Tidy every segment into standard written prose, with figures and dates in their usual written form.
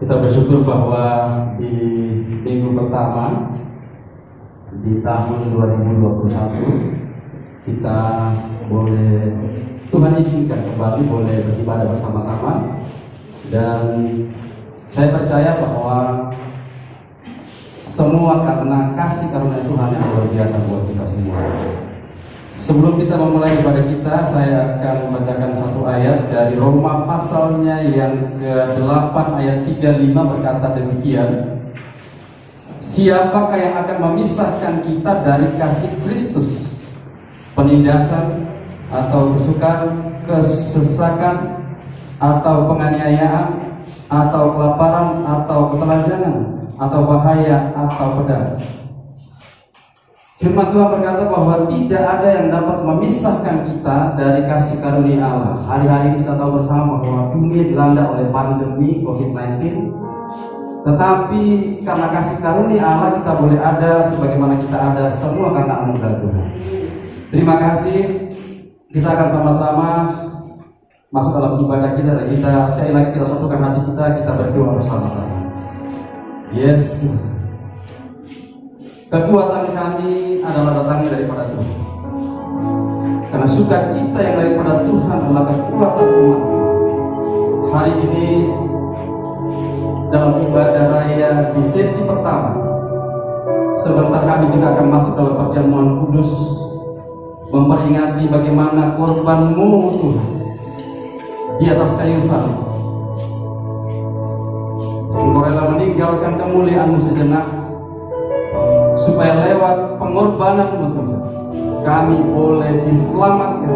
Kita bersyukur bahwa di minggu pertama di tahun 2021 kita boleh, Tuhan izinkan kembali boleh beribadah bersama-sama, dan saya percaya bahwa semua karena kasih karunia Tuhan yang luar biasa buat kita semua. Sebelum kita memulai ibadah kita, saya akan membacakan satu ayat dari Roma pasalnya yang ke-8 ayat 35 berkata demikian. Siapakah yang akan memisahkan kita dari kasih Kristus? Penindasan atau kesukaran, kesesakan, atau penganiayaan, atau kelaparan, atau ketelanjangan, atau bahaya, atau pedang. Firman Tuhan berkata bahwa tidak ada yang dapat memisahkan kita dari kasih karunia Allah. Hari-hari kita tahu bersama bahwa dunia dilanda oleh pandemi COVID-19, tetapi karena kasih karunia Allah kita boleh ada sebagaimana kita ada, semua karena anugerah Tuhan. Terima kasih. Kita akan sama-sama masuk dalam ibadah kita, dan kita sekali lagi kita satukan hati kita berdoa bersama-sama. Yes, kekuatan kami adalah datangnya daripada Tuhan. Karena sukacita yang daripada Tuhan adalah kekuatan umat. Hari ini dalam ibadah raya di sesi pertama, sebentar kami juga akan masuk dalam perjamuan kudus, memperingati bagaimana korban-Mu Tuhan di atas kayu salib. Engkau rela meninggalkan kemuliaan-Mu sejenak, supaya lewat pengorbanan-Mu Tuhan kami boleh diselamatkan,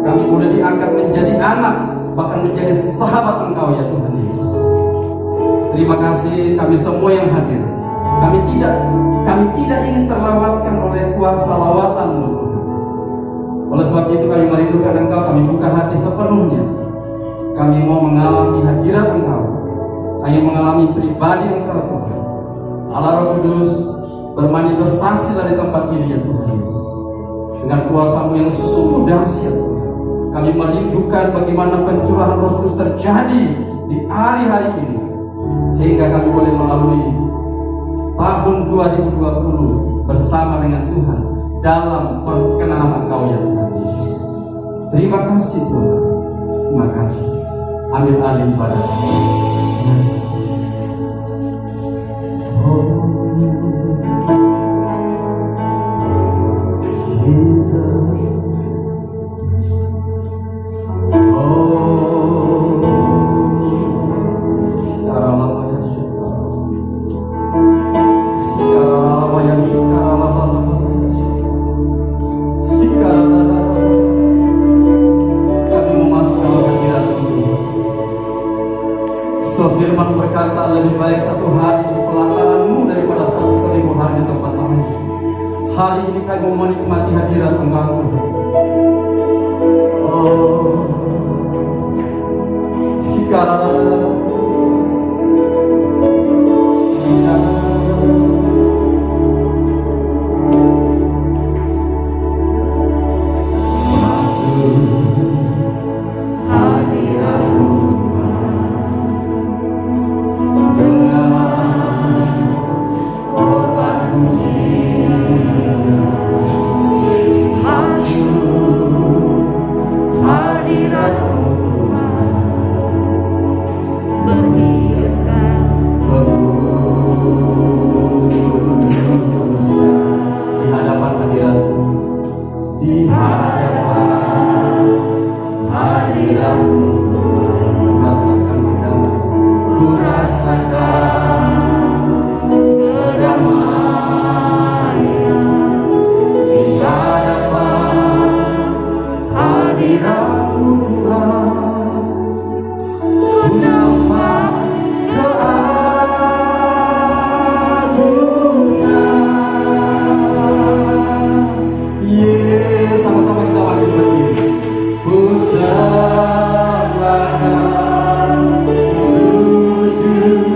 kami boleh diangkat menjadi anak, bahkan menjadi sahabat Engkau ya Tuhan Yesus. Terima kasih kami semua yang hadir. Kami tidak ingin terlewatkan oleh kuasa lawatan-Mu Tuhan. Oleh sebab itu kami merindukan Engkau, kami buka hati sepenuhnya. Kami mau mengalami hadirat Engkau, kami mengalami pribadi Engkau Tuhan. Allah Roh Kudus bermanifestasi dari tempat ini ya Tuhan Yesus, dengan kuasa-Mu yang sungguh dahsyat. Kami merindukan bagaimana pencurahan Roh Kudus terjadi di hari-hari ini, sehingga kami boleh melalui tahun 2020 bersama dengan Tuhan dalam perkenanan Engkau ya Tuhan Yesus. Terima kasih Tuhan, terima kasih. Ambil alih ibadah. Firman berkata, lebih baik satu hari di pelataran-Mu daripada 1000 hari di tempat lain. Hari ini kami mau menikmati hadirat Engkau. Sujud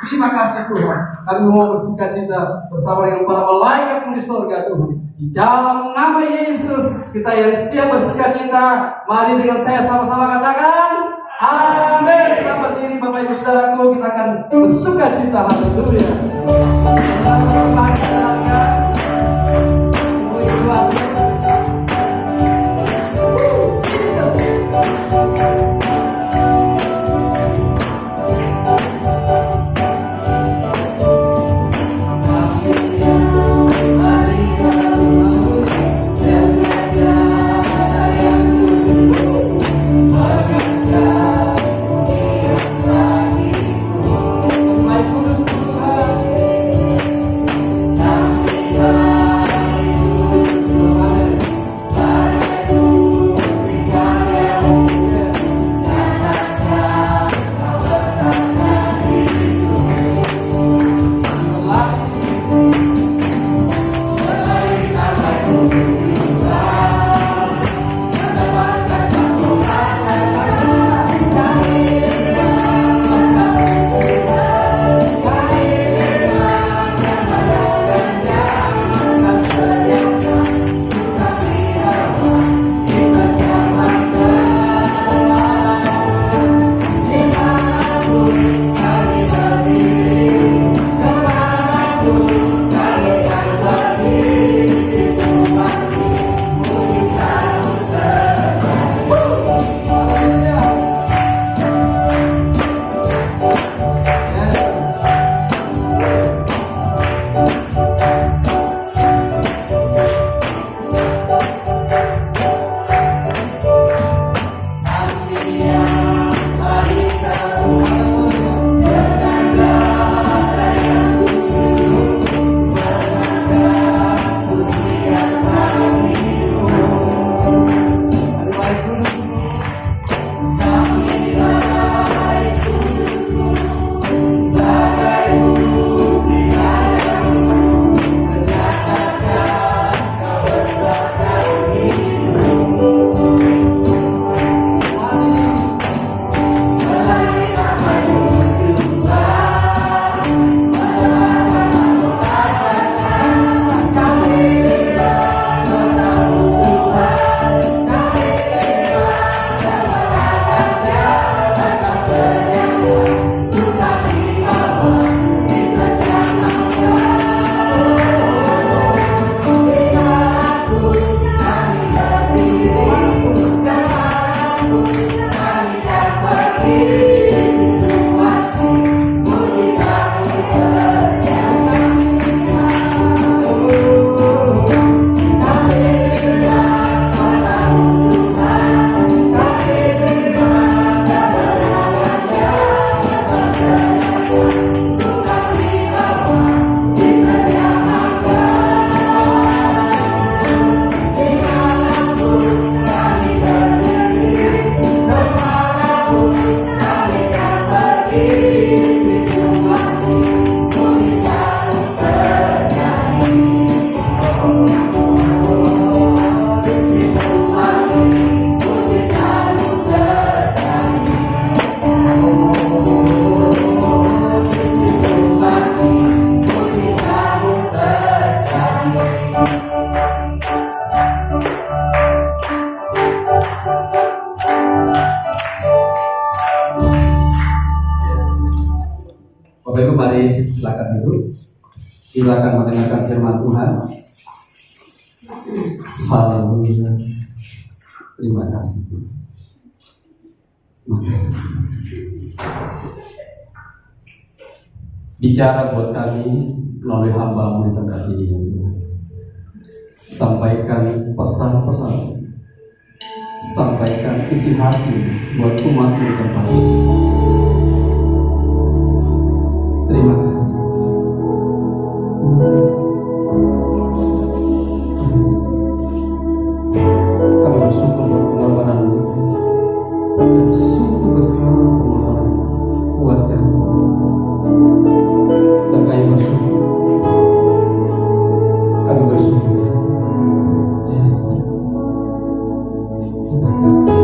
Terima kasih Tuhan. Kami mau bersukacita bersama dengan para malaikat di surga Tuhan. Di dalam nama Yesus kita yang siap bersukacita. Mari dengan saya sama-sama katakan amin. Kita berdiri Bapak Ibu Saudaraku, kita akan bersukacita. Haleluya. Bapak Ibu, mari silakan duduk. Silakan mendengarkan firman Tuhan. Haleluya. Terima kasih. Terima kasih. Bicara buat kami melalui hamba-Mu di tempat ini. Sampaikan pesan-pesan. Sampaikan isi hati buat umat-Mu di tempat ini. Terima kasih. Kami bersyukur buat pengorbanan-Mu dan sungguh besar pengorbanan buat kami. Dan kami bersyukur. Kami bersyukur. Yes. Terima kasih.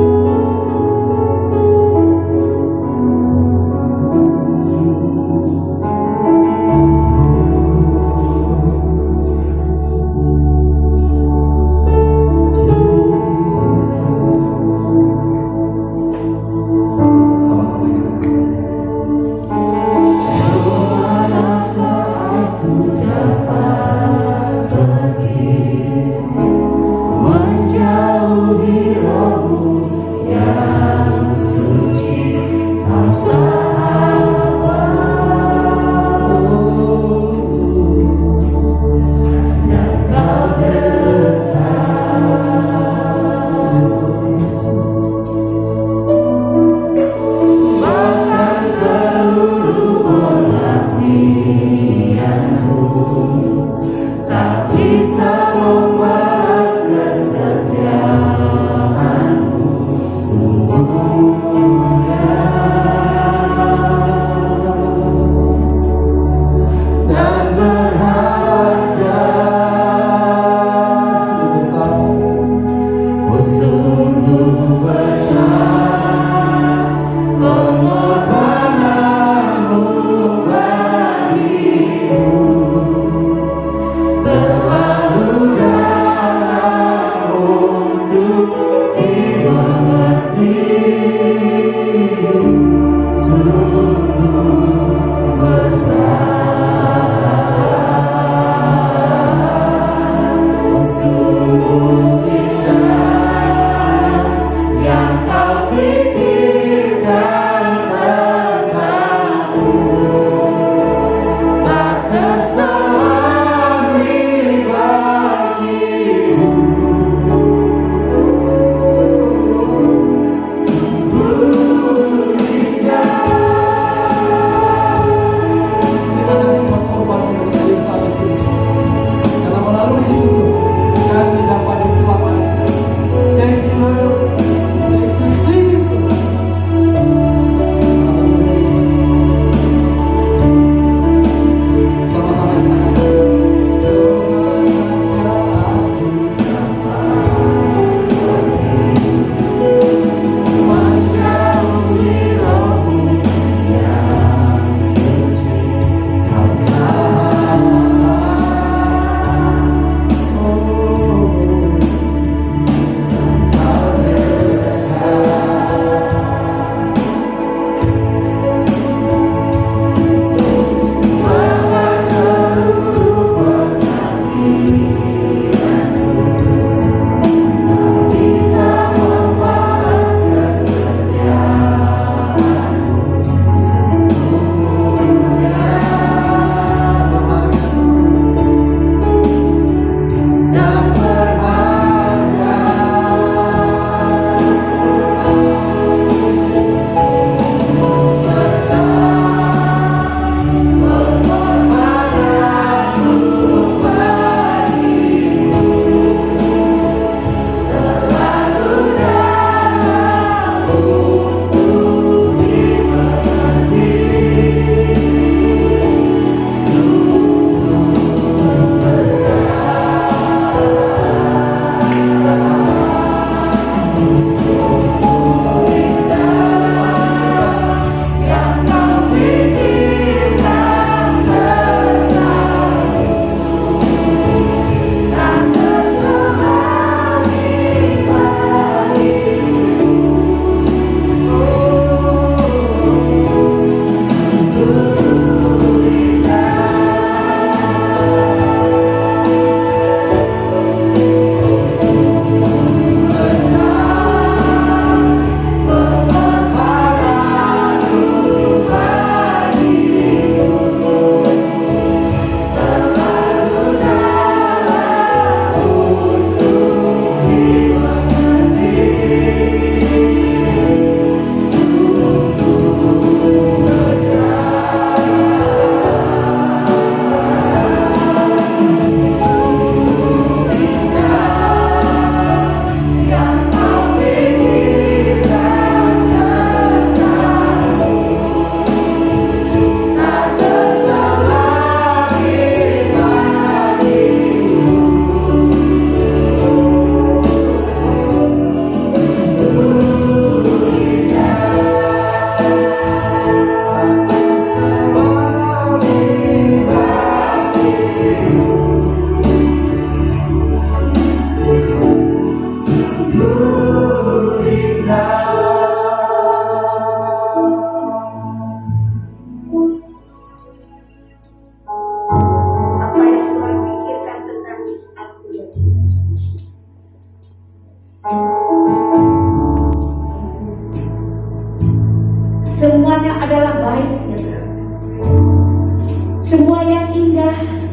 indah,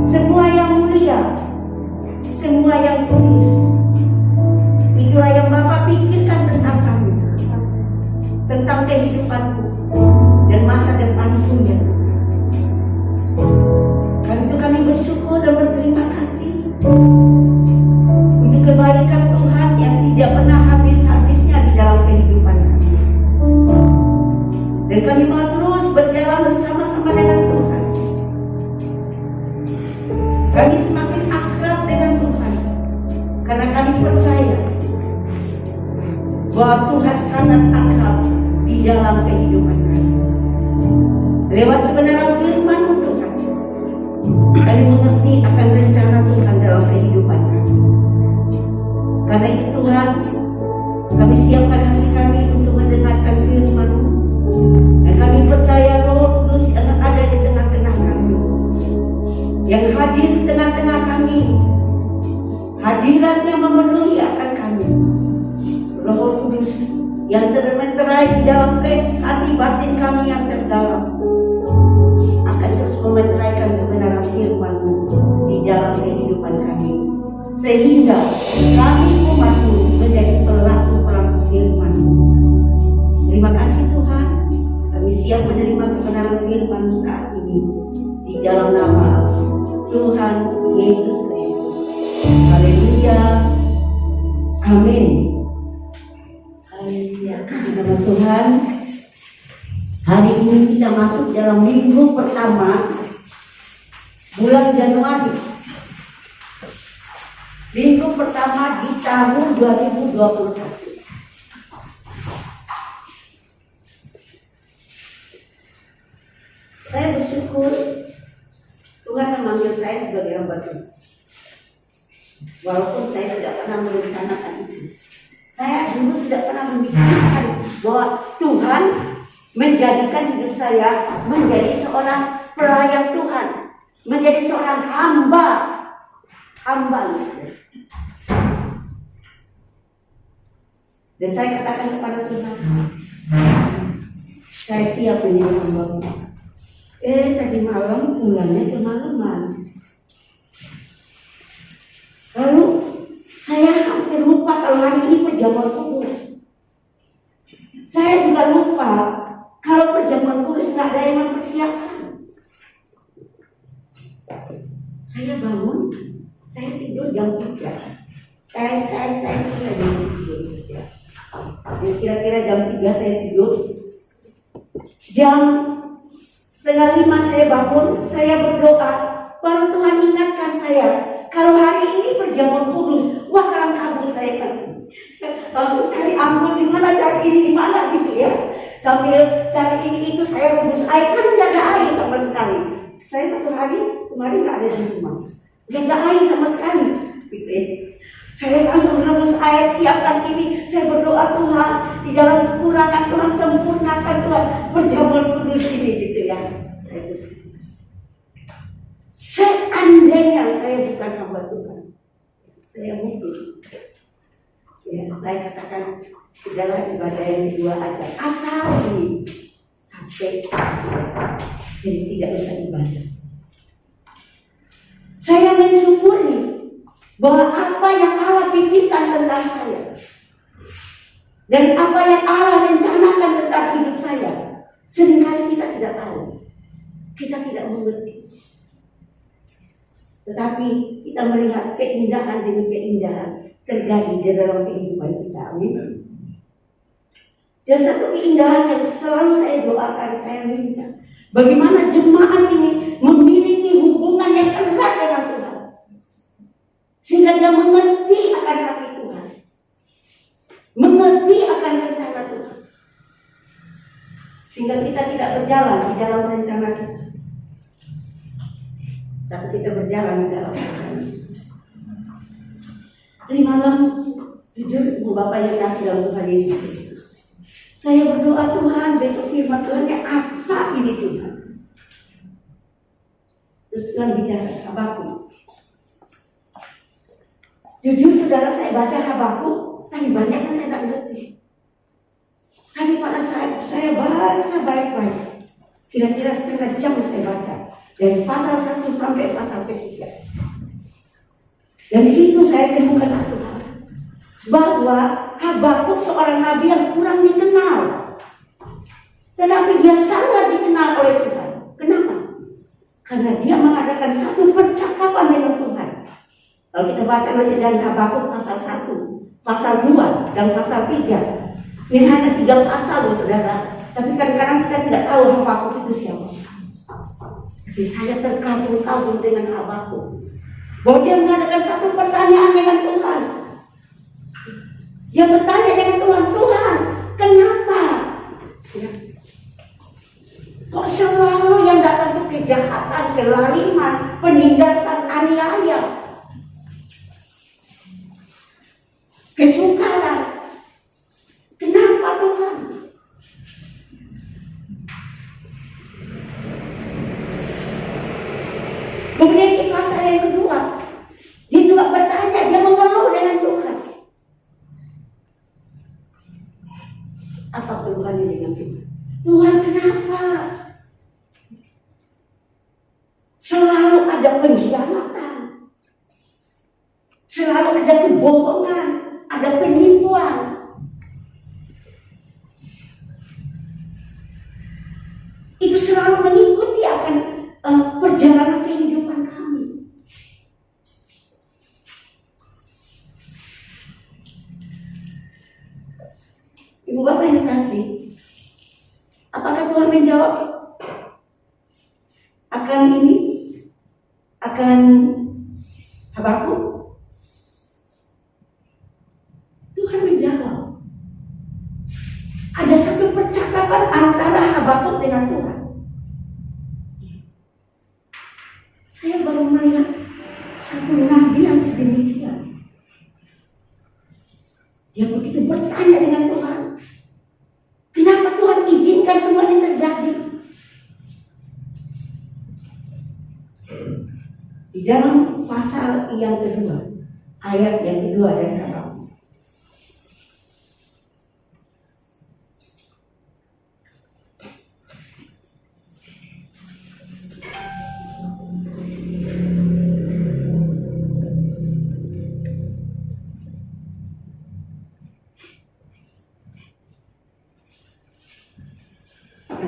semua yang mulia, semua yang tulus. Itulah yang Bapak pikirkan tentang kami, tentang kehidupanku dan masa depanku ya. Karena itu kami bersyukur dan berterima kasih untuk kebaikan Tuhan yang tidak pernah habis-habisnya di dalam kehidupan kami. Dan kami mau terus berjalan bersama-sama dengan Tuhan. Kami semakin akrab dengan Tuhan karena kami percaya bahwa Tuhan sangat akrab di dalam kehidupan kami. Lewat kebenaran firman Tuhan, kami mengerti akan rencana Tuhan dalam kehidupan kami. Karena itu Tuhan, kami siapkan hati kami untuk mendengarkan firman-Mu. Dan kami percaya Roh Kudus yang ada di tengah-tengah kami, yang hadir di tengah-tengah kami, hadirat yang memenuhi akan kami. Roh Kudus yang termeterai di dalam hati batin kami yang terdalam akan terus memeteraikan kebenaran firman-Mu di dalam kehidupan kami, sehingga kami umat-Mu menjadi pelaku-pelaku firman-Mu. Terima kasih Tuhan, kami siap menerima kebenaran firman-Mu saat ini di dalam nama Tuhan Yesus Kristus. Haleluya, amin. Haleluya, nama Tuhan. Hari ini kita masuk dalam minggu pertama bulan Januari, minggu pertama di tahun 2021. Saya bersyukur Tuhan memanggil saya sebagai hamba Tuhan. Walaupun saya tidak pernah merencanakan itu. Saya dulu tidak pernah memikirkan bahwa Tuhan menjadikan hidup saya menjadi seorang pelayan Tuhan, menjadi seorang hamba. Dan saya katakan kepada Tuhan, saya siap menjadi hamba. Tadi malam pulangnya kemalaman. Lalu saya hampir lupa kalau hari ini perjamuan kudus. Saya juga lupa kalau perjamuan kudus nggak ada yang mempersiapkan. Saya bangun, saya tidur jam 3. Saya tidur. Kira-kira jam 3 saya tidur. Jam 4:30 saya bangun, saya berdoa. Baru Tuhan ingatkan saya, kalau hari ini perjamuan kudus, wah kalang kabut saya kan. Langsung cari ampun di mana, cari ini di mana gitu ya. Sambil cari ini itu saya rebus air, kan nggak ada air sama sekali. Saya satu hari kemarin nggak ada di rumah, nggak ada air sama sekali. Gitu ya. Saya langsung rebus air, siapkan ini. Saya berdoa Tuhan, di dalam kekurangan Tuhan sempurnakan Tuhan perjamuan kudus ini gitu ya. Seandainya saya bukan hamba Tuhan, saya mungkin ya, saya katakan adalah ibadah yang kedua aja atau ini capek jadi tidak bisa ibadah. Saya mensyukuri bahwa apa yang Allah pikirkan tentang saya dan apa yang Allah rencanakan tentang hidup saya, seringkali kita tidak tahu, kita tidak mengerti. Tetapi kita melihat keindahan demi keindahan terjadi di dalam kehidupan kita. Amin. Dan satu keindahan yang selalu saya doakan, saya minta, bagaimana jemaat ini memiliki hubungan yang erat dengan Tuhan, sehingga dia mengerti akan hati Tuhan, mengerti akan rencana Tuhan, sehingga kita tidak berjalan di dalam rencana kita, tapi kita berjalan di dalam rencana. Tadi malam jujur Bapak yang kasih dalam Tuhan Yesus Kristus, saya berdoa Tuhan besok firman Tuhan yang apa ini Tuhan. Terus Tuhan bicara Habakuk. Jujur saudara, saya baca Habakuk, tapi banyaknya saya tidak ngerti. Tapi pada saat saya baca baik-baik, kira-kira setengah jam saya baca, dari pasal 1 sampai pasal 3. Dari situ saya temukan satu hal, bahwa Habakuk seorang nabi yang kurang dikenal, tetapi dia sangat dikenal oleh Tuhan. Kenapa? Karena dia mengadakan satu percakapan dengan Tuhan. Kalau kita baca nanti dari Habakuk pasal 1, pasal 2, dan pasal 3. Ini hanya 3 pasal loh saudara. Tapi kadang-kadang kita tidak tahu Habakuk itu siapa. Tapi saya terkagum-kagum dengan Habakuk, bahwa dia mengadakan satu pertanyaan dengan Tuhan. Dia bertanya dengan Tuhan, Tuhan, kenapa? Ya. Kok selalu yang datang itu kejahatan, kelaliman, penindasan, aniaya, kesukaran? Kenapa Tuhan? Kemudian di pasal yang kedua, dia juga bertanya, dia mengeluh dengan Tuhan. Apa keluhannya dengan Tuhan? Tuhan, kenapa selalu ada pengkhianatan, selalu ada kebohongan, ada penipuan? Itu selalu mengikuti akan perjalanan kehidupan kami. Ibu Bapak yang kasih, apakah Tuhan menjawab akan ini, akan Habakuk? Tuhan menjawab. Ada satu percakapan antara Habakuk dengan Tuhan. Saya baru melihat satu nabi yang sedemikian. Dia begitu bertanya dengan Tuhan, kenapa Tuhan izinkan semua ini terjadi? Di dalam pasal yang kedua, ayat yang kedua dari Habakuk.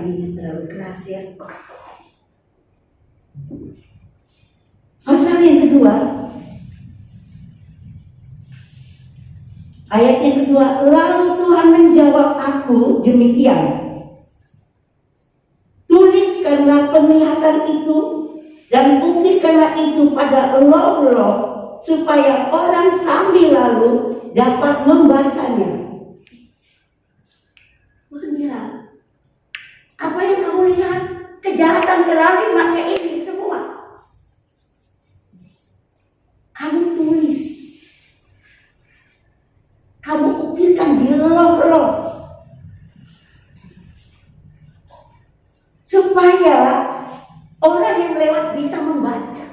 Ini terlalu keras ya. Pasal yang kedua, ayat yang kedua, lalu Tuhan menjawab aku demikian, tuliskanlah penglihatan itu dan buktikanlah itu pada log-log, supaya orang sambil lalu dapat membacanya. Apa yang kamu lihat? Kejahatan, kelaliman kayak ini semua. Kamu tulis. Kamu ukirkan di log-log. Supaya orang yang lewat bisa membaca.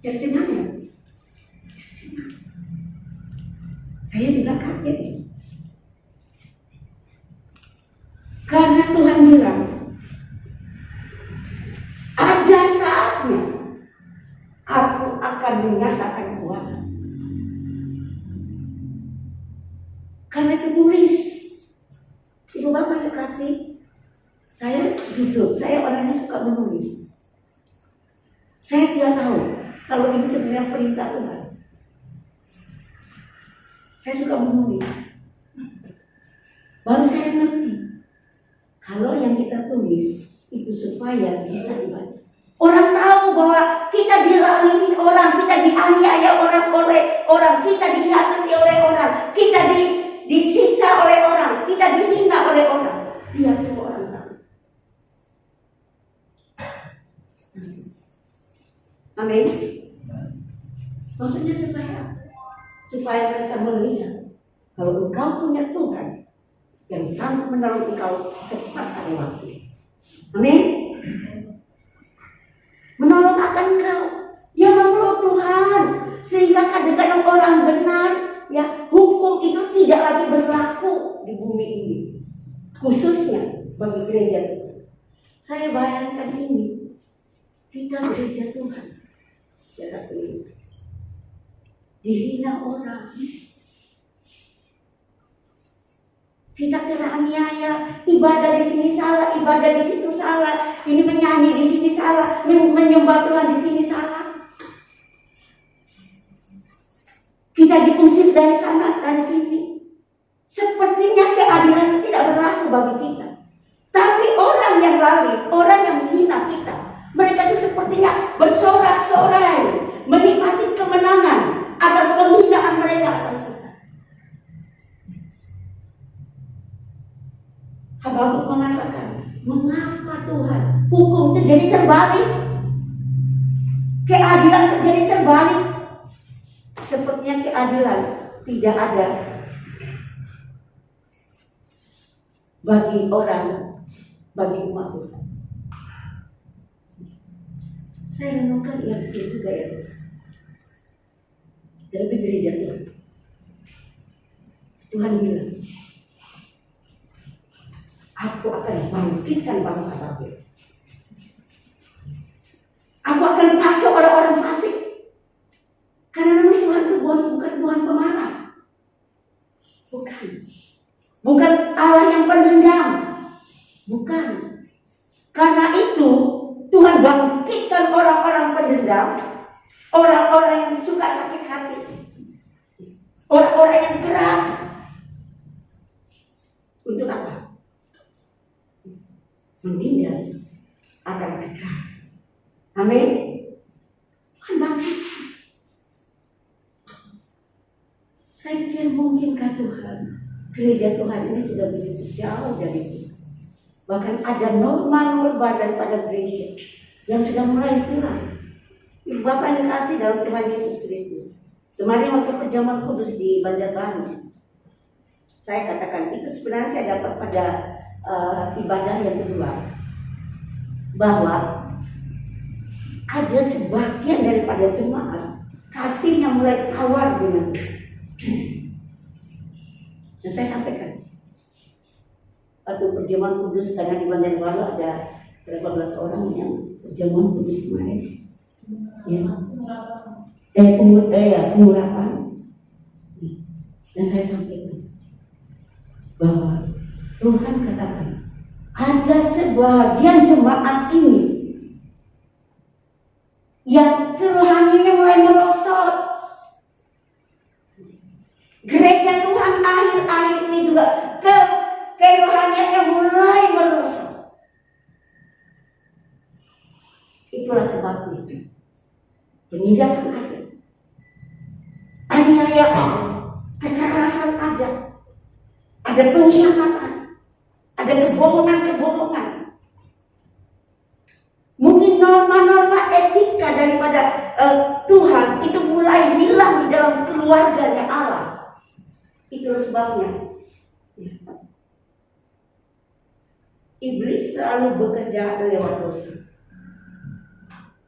Tercengang ya? Saya juga kaget. Karena Tuhan bilang, ada saatnya aku akan menyatakan kuasa. Karena tertulis. Ibu Bapak yang kasih, saya jujur, saya orangnya suka menulis. Saya tidak tahu kalau ini sebenarnya perintah Tuhan. Saya suka menulis. Baru saya ngerti kalau yang kita tulis itu supaya bisa dibaca. Orang tahu bahwa kita dilalui orang, kita dianiaya orang oleh orang, kita dikhianati oleh orang, kita disiksa oleh orang, kita dihina oleh orang. Biar semua orang tahu. Amin. Maksudnya supaya mereka melihat kalau engkau punya Tuhan yang sanggup menolong engkau tepat pada waktu. Amin. Menolong akan engkau. Dia menolong Tuhan sehingga kadang-kadang orang benar, ya, hukum itu tidak lagi berlaku di bumi ini. khususnya bagi gereja Tuhan. Saya bayangkan ini, kita gereja Tuhan secara pribadi dihina orang, kita teraniaya, ibadah di sini salah, ibadah di situ salah, ini menyanyi di sini salah, menyembah Tuhan di sini salah. Kita diusir dari sana, dari sini. Sepertinya keadilan tidak berlaku bagi kita. Tapi orang yang lalai, orang yang menghina kita, mereka itu sepertinya bersorak-sorai, menikmati kemenangan atas penghinaan mereka atas kita. Habakuk mengatakan, mengapa Tuhan hukum terjadi terbalik? Keadilan terjadi terbalik. Sepertinya keadilan tidak ada bagi umat Tuhan. Saya renungkan yang itu juga ya. Jadi gereja Tuhan bilang, aku akan bangkitkan bangsa Babel. Aku akan pakai orang-orang fasik. Karena memang Tuhan itu bukan Tuhan pemarah. Bukan Allah yang pendendam. Bukan. Karena itu Tuhan bangkitkan orang-orang pendendam, orang-orang yang suka sakit hati, orang-orang yang keras. Untuk apa? Menindas akan kekerasan. Amin. Tuhan bangkit. Saya pikir mungkinkah Tuhan, gereja Tuhan ini sudah begitu jauh dari kita. Bahkan ada norma-norma daripada gereja yang sudah mulai hilang. Ibu Bapak yang kasih dalam Tuhan Yesus Kristus. Kemarin waktu perjamuan kudus di Banjarbaru, saya katakan itu sebenarnya saya dapat pada ibadah yang kedua, bahwa ada sebagian daripada jemaat kasihnya mulai tawar dengan dan saya sampaikan waktu perjamuan kudus, karena di Banjarbaru ada berapa belas orang yang perjamuan kudus kemarin, ya, pengurapan, dan saya sampaikan bahwa Tuhan katakan ada sebagian jemaat ini yang kerohaniannya mulai merosot. Gereja Tuhan akhir-akhir ini juga kerohaniannya mulai merosot. Itulah sebabnya penindasan ada, aniaya ada, kekerasan ada pengkhianatan, ada kebohongan. Mungkin norma-norma etika daripada Tuhan itu mulai hilang di dalam keluarganya Allah. Itulah sebabnya iblis selalu bekerja lewat dosa.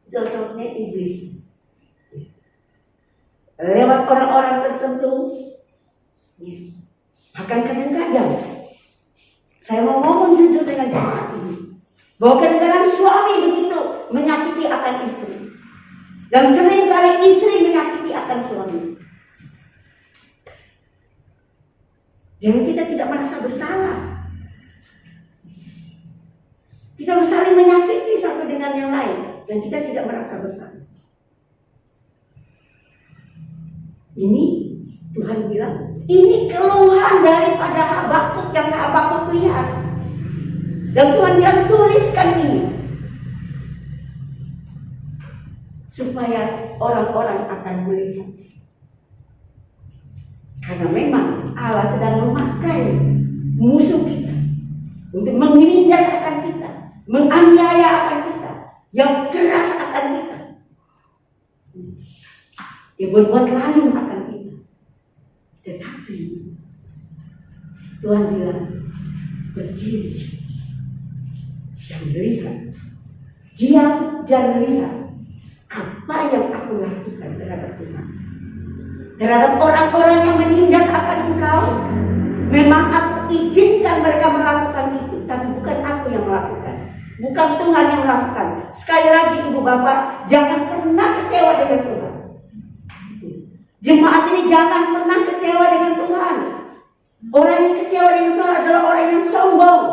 Itulah sebabnya iblis lewat orang-orang tertentu. Bahkan kadang-kadang saya mau ngomong jujur dengan jemaat ini, bahwa kadang-kadang suami begitu menyakiti akan istri, dan seringkali istri menyakiti akan suami. Jadi kita tidak merasa bersalah. Kita saling menyakiti satu dengan yang lain, dan kita tidak merasa bersalah. Ini Tuhan bilang, ini keluhan daripada Habakuk yang Habakuk lihat. Dan Tuhan yang tuliskan ini supaya orang-orang akan melihat. Karena memang Allah sedang memakai musuh kita untuk menindas akan kita, menganiaya akan kita, yang keras akan kita, dia berbuat lalu akan kita. Tetapi Tuhan bilang, berdiri dan lihat, diam dan lihat apa yang aku lakukan terhadap Tuhan, terhadap orang-orang yang menindas akan engkau. Memang aku izinkan mereka melakukan lakukan. Bukan Tuhan yang melakukan. Sekali lagi ibu bapak, jangan pernah kecewa dengan Tuhan. Jemaat ini jangan pernah kecewa dengan Tuhan. Orang yang kecewa dengan Tuhan adalah orang yang sombong.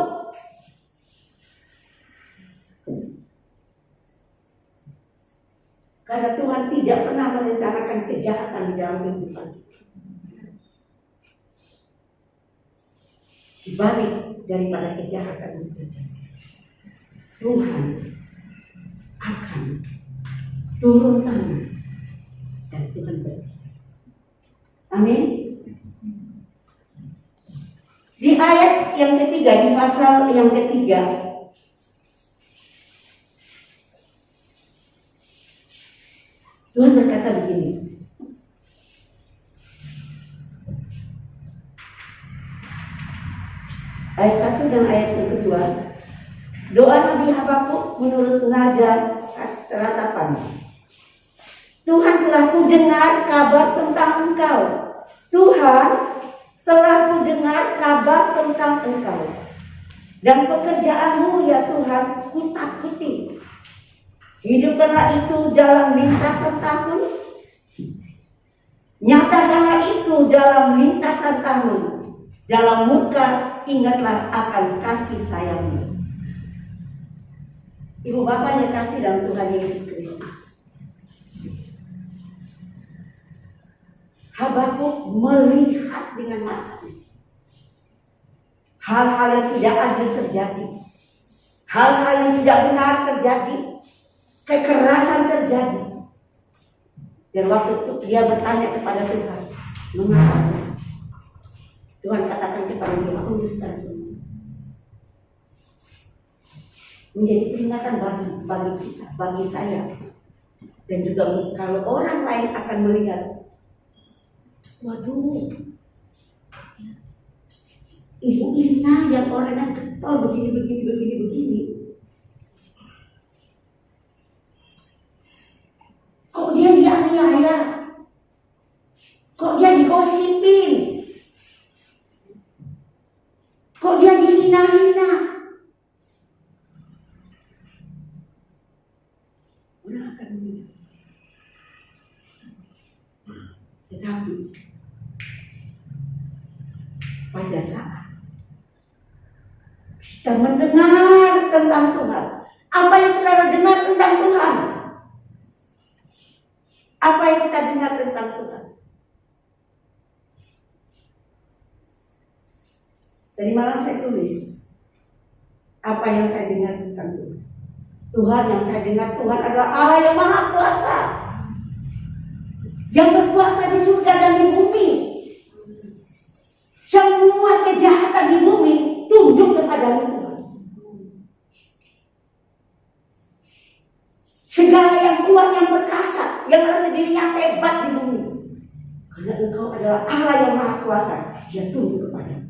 Karena Tuhan tidak pernah merencanakan kejahatan di dalam kehidupan kita. Dibalik daripada kejahatan yang terjadi, Tuhan akan turun tangan dan Tuhan berkata. Amin. Di ayat yang ketiga, di pasal yang ketiga, Tuhan berkata begini. Ayat 1 dan ayat yang kedua. Doa Nabi Habakuk menurut nada ratapan. Tuhan telah kudengar kabar tentang Engkau. Tuhan telah kudengar kabar tentang Engkau. Dan pekerjaanmu ya Tuhan kutakuti. Hidupkanlah itu dalam lintasan tahun. Nyatakanlah itu dalam lintasan tahun. Dalam muka ingatlah akan kasih sayangmu. Ibu bapak yang kasih dalam Tuhan Yesus Kristus. Habakuk melihat dengan matanya hal-hal yang tidak adil terjadi, hal-hal yang tidak benar terjadi, kekerasan terjadi. Dan waktu itu dia bertanya kepada Tuhan, mengapa? Tuhan katakan kepada dia, aku dusta semua. Menjadi peringatan bagi kita, bagi saya. Dan juga kalau orang lain akan melihat, waduh, Ibu Ina yang orangnya getol begini. Kok dia dianiaya? Kok dia digosipin? Kok dia dihina-hina? Orang akan melihat. Tetapi pada saat kita mendengar tentang Tuhan, apa yang saudara dengar tentang Tuhan? Apa yang kita dengar tentang Tuhan? Tadi malam saya tulis apa yang saya dengar tentang Tuhan. Tuhan yang saya dengar, Tuhan adalah Allah yang Maha Kuasa, yang berkuasa di surga dan di bumi. Semua kejahatan di bumi tunduk kepada Tuhan. Segala yang kuat, yang perkasa, yang merasa dirinya hebat di bumi, karena Engkau adalah Allah yang Maha Kuasa, dia tunduk kepada.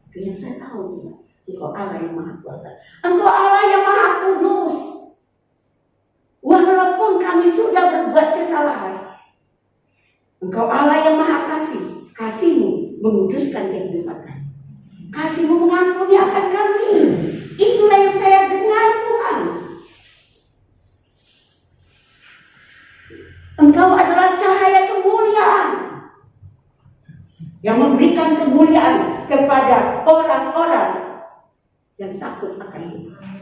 Itu yang saya tahu, Engkau Allah yang Maha Kuasa, Engkau Allah yang Maha Kudus. Walaupun kami sudah berbuat kesalahan, Engkau Allah yang Maha Kasih. Kasih-Mu menguduskan kehidupan kami. Kasih-Mu mengampuni akan kami. Itulah yang saya dengar Tuhan. Engkau adalah cahaya kemuliaan yang memberikan kemuliaan kepada orang-orang yang takut akan Tuhan.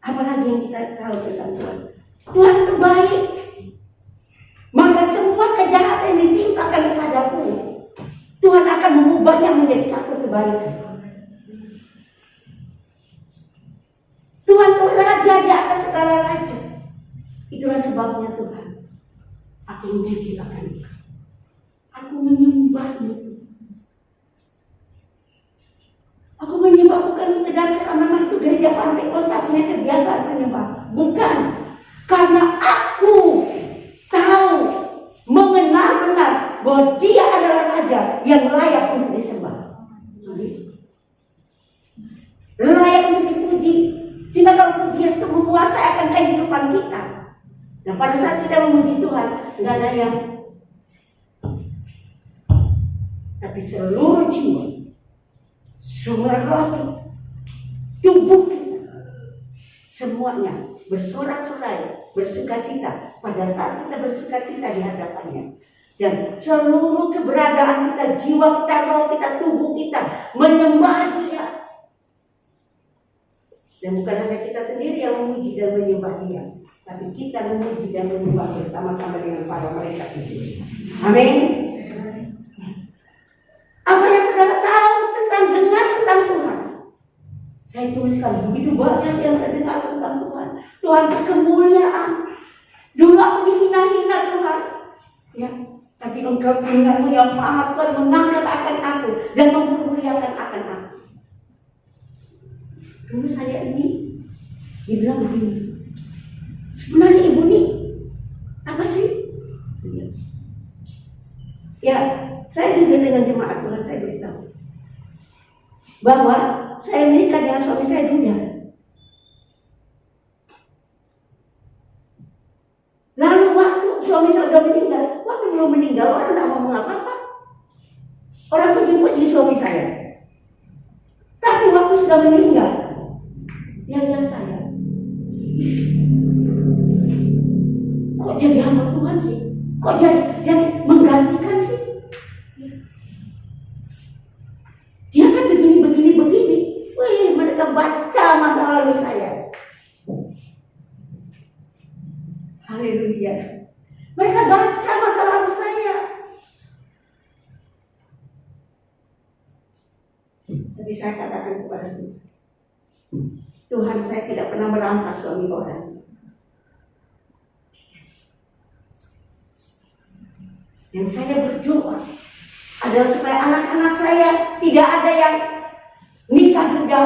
Apalagi yang kita tahu tentang Tuhan? Tuhan itu baik. Maka semua kejahatan yang ditimpakan kepadamu, Tuhan akan mengubahnya menjadi satu kebaikan. Tuhan itu raja di atas segala raja. Itulah sebabnya Tuhan, aku memuji akan Engkau. Aku menyembah-Mu. Aku menyembah bukan sekedar karena memang itu gereja Pantekosta punya kebiasaan menyembah. Bukan. Karena aku tahu, mengenal benar bahwa Dia adalah Raja yang layak untuk disembah. Layak untuk dipuji. Sehingga kalau pujian itu menguasai akan kehidupan kita. Nah pada saat kita memuji Tuhan, tidak ada yang tapi seluruh jiwa, semua roh, tubuh kita, semuanya bersorak-sorai, bersukacita pada saat kita bersukacita di hadapannya. Dan seluruh keberadaan kita, jiwa kita, roh kita, tubuh kita menyembah Dia. Dan bukan hanya kita sendiri yang memuji dan menyembah Dia, tapi kita memuji dan menyembah bersama-sama dengan para malaikat itu. Amin. Apa yang saudara tahu tentang Tuhan? Saya tuliskan begitu banyak yang saya dengar tentang Tuhan. Tuhan berkemuliaan. Dulu aku dihina-hina Tuhan. Ya, tapi Engkau tanganmu yang maha kuat mengangkat akan aku dan mempermuliakan akan aku. Dulu saya ini dibilang begini. Sebenarnya ibu ini apa sih? Ya, saya juga dengan jemaat Tuhan saya beritahu bahwa saya menikah dengan suami saya dunia. Lalu waktu suami saya sudah meninggal, waktu belum meninggal orang tidak ngomong apa-apa. Orang puji-puji suami saya. Tapi waktu sudah meninggal, yang lihat saya, kok jadi hamba Tuhan sih? Kok jadi menggantikan sih? Dia kan begini. Wih, mereka baca masa lalu saya. Haleluya. Mereka baca masa lalu saya. Tapi saya katakan kepada Tuhan, saya tidak pernah merampas suami orang. Yang saya berdoa adalah supaya anak-anak saya tidak ada yang nikah muda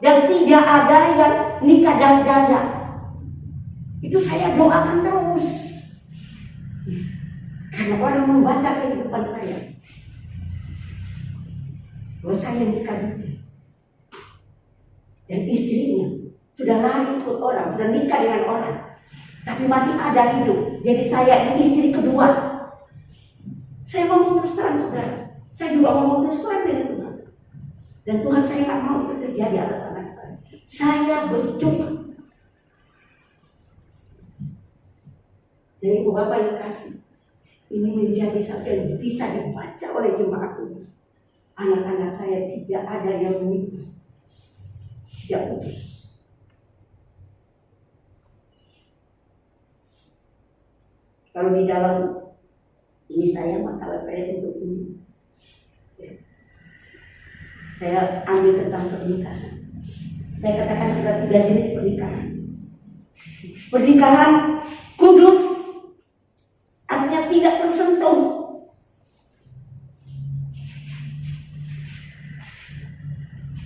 dan tidak ada yang nikah dan janda. Itu saya doakan terus. Karena orang membaca kehidupan saya bahwa saya nikah muda dan istrinya sudah lari ikut orang, sudah nikah dengan orang, tapi masih ada hidup. Jadi saya ini istri kedua. Saya ngomong terus terang, saudara. Saya juga ngomong terus terang dengan Tuhan. Dan Tuhan, saya nggak mau itu terjadi atas anak saya. Saya berdoa. Dan ibu bapak yang kasih, ini menjadi satu yang bisa dibaca oleh jemaat Tuhan. Anak-anak saya tidak ada yang menikah, tidak putus. Kalau di dalam ini saya, makalah saya untuk ini. Saya ambil tentang pernikahan. Saya katakan ada 3 jenis pernikahan. Pernikahan kudus, artinya tidak tersentuh.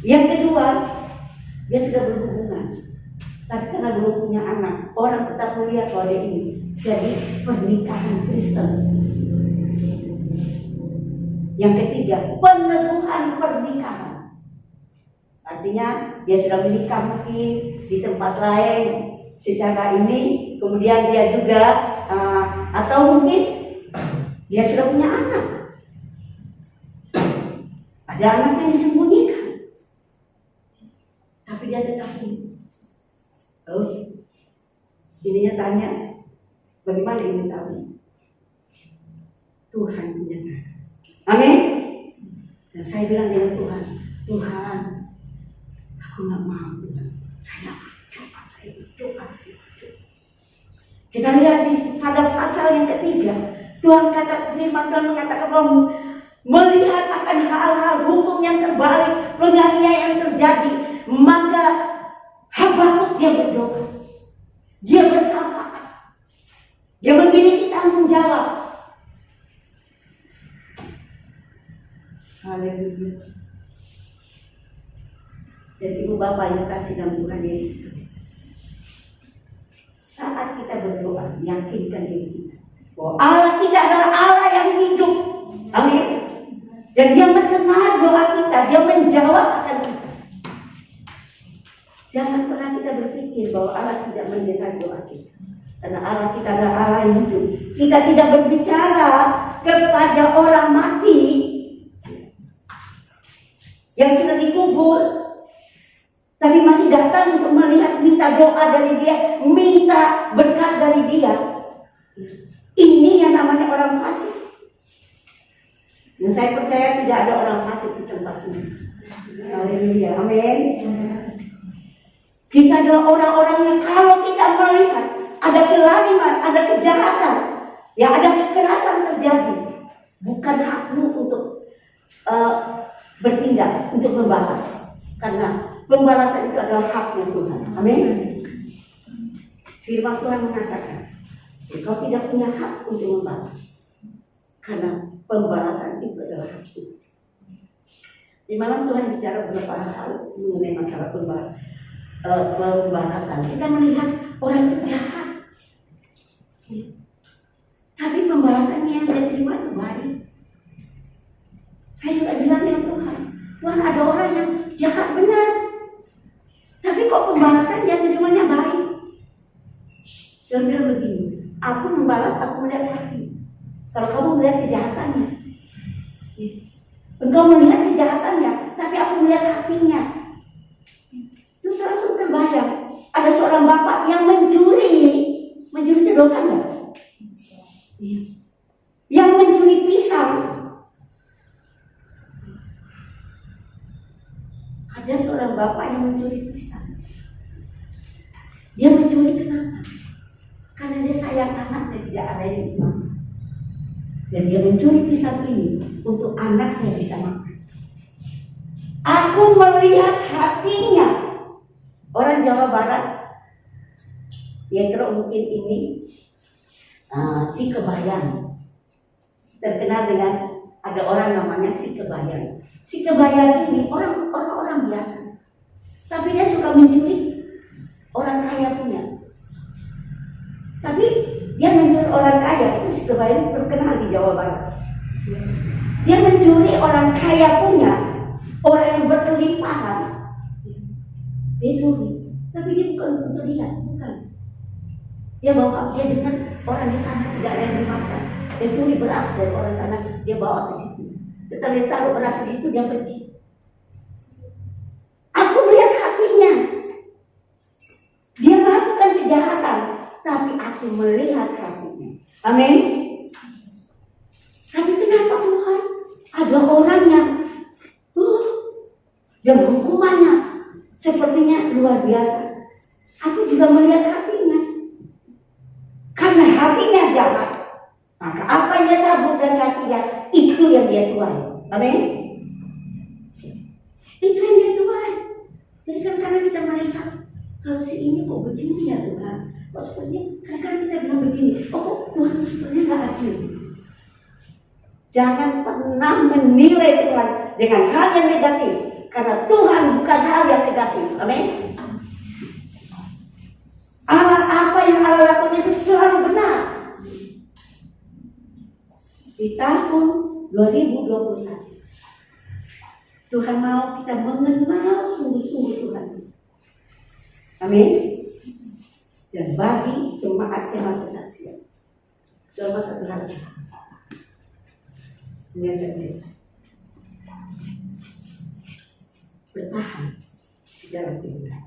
Yang kedua, dia sudah berhubungan, tapi karena belum punya anak, orang tetap melihat bahwa dia ini. Jadi pernikahan Kristen. Yang ketiga, peneguhan pernikahan. Artinya dia sudah menikah mungkin di tempat lain secara ini, kemudian dia juga atau mungkin dia sudah punya anak. Ada anak yang disembunyikan, tapi dia tetap ini. Oh, ininya tanya, bagaimana ini tahu? Tuhan punya cara. Amin. Dan saya bilang dengan Tuhan, Tuhan, aku nggak mau Tuhan. Saya berdoa. Kita lihat pada pasal yang ketiga, Tuhan kata firman Tuhan mengatakan bahwa melihat akan hal-hal hukum yang terbalik, penganiayaan yang terjadi, maka Habakuk dia berdoa, dia bersafaat, dia memiliki tanggung jawab. Haleluya. Dan ibu bapak yang kasih dalam Tuhan Yesus Kristus, saat kita berdoa, yakinkan diri kita bahwa Allah tidak adalah Allah yang hidup. Amin. Dan dia mendengar doa kita, dia menjawab akan kita. Jangan pernah kita berpikir bahwa Allah tidak mendengar doa kita, karena Allah kita adalah Allah yang hidup. Kita tidak berbicara kepada orang mati, yang sudah dikubur, tapi masih datang untuk melihat, minta doa dari dia, minta berkat dari dia. Ini yang namanya orang fasik. Dan saya percaya tidak ada orang fasik di tempat ini. Haleluya, amin. Kita adalah orang-orang yang kalau kita melihat ada kelaliman, ada kejahatan, ya ada kekerasan terjadi, bukan hakmu untuk bertindak, untuk membalas, karena pembalasan itu adalah haknya Tuhan. Amin. Firman Tuhan mengatakan, engkau tidak punya hak untuk membalas, karena pembalasan itu adalah hak Tuhan. Di malam Tuhan bicara beberapa hal mengenai masalah pembalasan. Kita melihat orang itu jahat, tapi pembalasannya yang dia terima itu baik. Saya juga bilang dengan Tuhan, Tuhan ada orang yang jahat benar, tapi kok pembalasan dia terimanya baik. Dia bilang begini, aku membalas, aku melihat hati. Kalau kamu melihat kejahatannya, engkau melihat kejahatannya, tapi aku melihat hatinya. Terus langsung terbayang, ada seorang bapak yang mencuri itu dosa nggak? Yang mencuri pisang. Ada seorang bapak yang mencuri pisang. Dia mencuri kenapa? Karena dia sayang anaknya, tidak ada yang dimakan. Dan dia mencuri pisang ini untuk anaknya bisa makan. Aku melihat hatinya. Orang Jawa Barat, ya kalau mungkin ini si Kebayan, terkenal dengan ada orang namanya si Kebayan. Si Kebayan ini orang biasa, tapi dia suka mencuri orang kaya punya. Tapi dia mencuri orang kaya, itu si Kebayan terkenal di Jawa Barat. Dia mencuri orang kaya punya, orang yang berkelimpahan. Dia curi, tapi dia bukan untuk dia, bukan. Dia bawa, dia dengar orang di sana tidak ada yang dimakan. Dia curi beras dari orang sana, dia bawa ke situ. Setelah dia taruh beras di situ, dia pergi. Aku melihat hatinya. Dia melakukan kejahatan, tapi aku melihat hatinya. Amin. Tapi kenapa Tuhan ada orang yang hukumannya sepertinya luar biasa? Aku juga melihat hatinya. Karena hatinya jahat, maka apa yang dia tabur dari hatinya, itu yang dia tuai. Amin. Itu yang dia tuai. Jadi kadang-kadang kita melihat, kalau si ini kok begini ya Tuhan, kok sepertinya kadang-kadang kita bilang begini, oh Tuhan sepertinya gak adil. Jangan pernah menilai Tuhan dengan hal yang negatif, karena Tuhan bukan hal yang negatif. Amin. Apa yang Allah lakukan itu selalu benar. Di tahun 2021, Tuhan mau kita mengenal sungguh-sungguh Tuhan. Amin. Dan bagi jemaat Kemah Kesaksian, selama satu hari, bertahan di dalam Tuhan.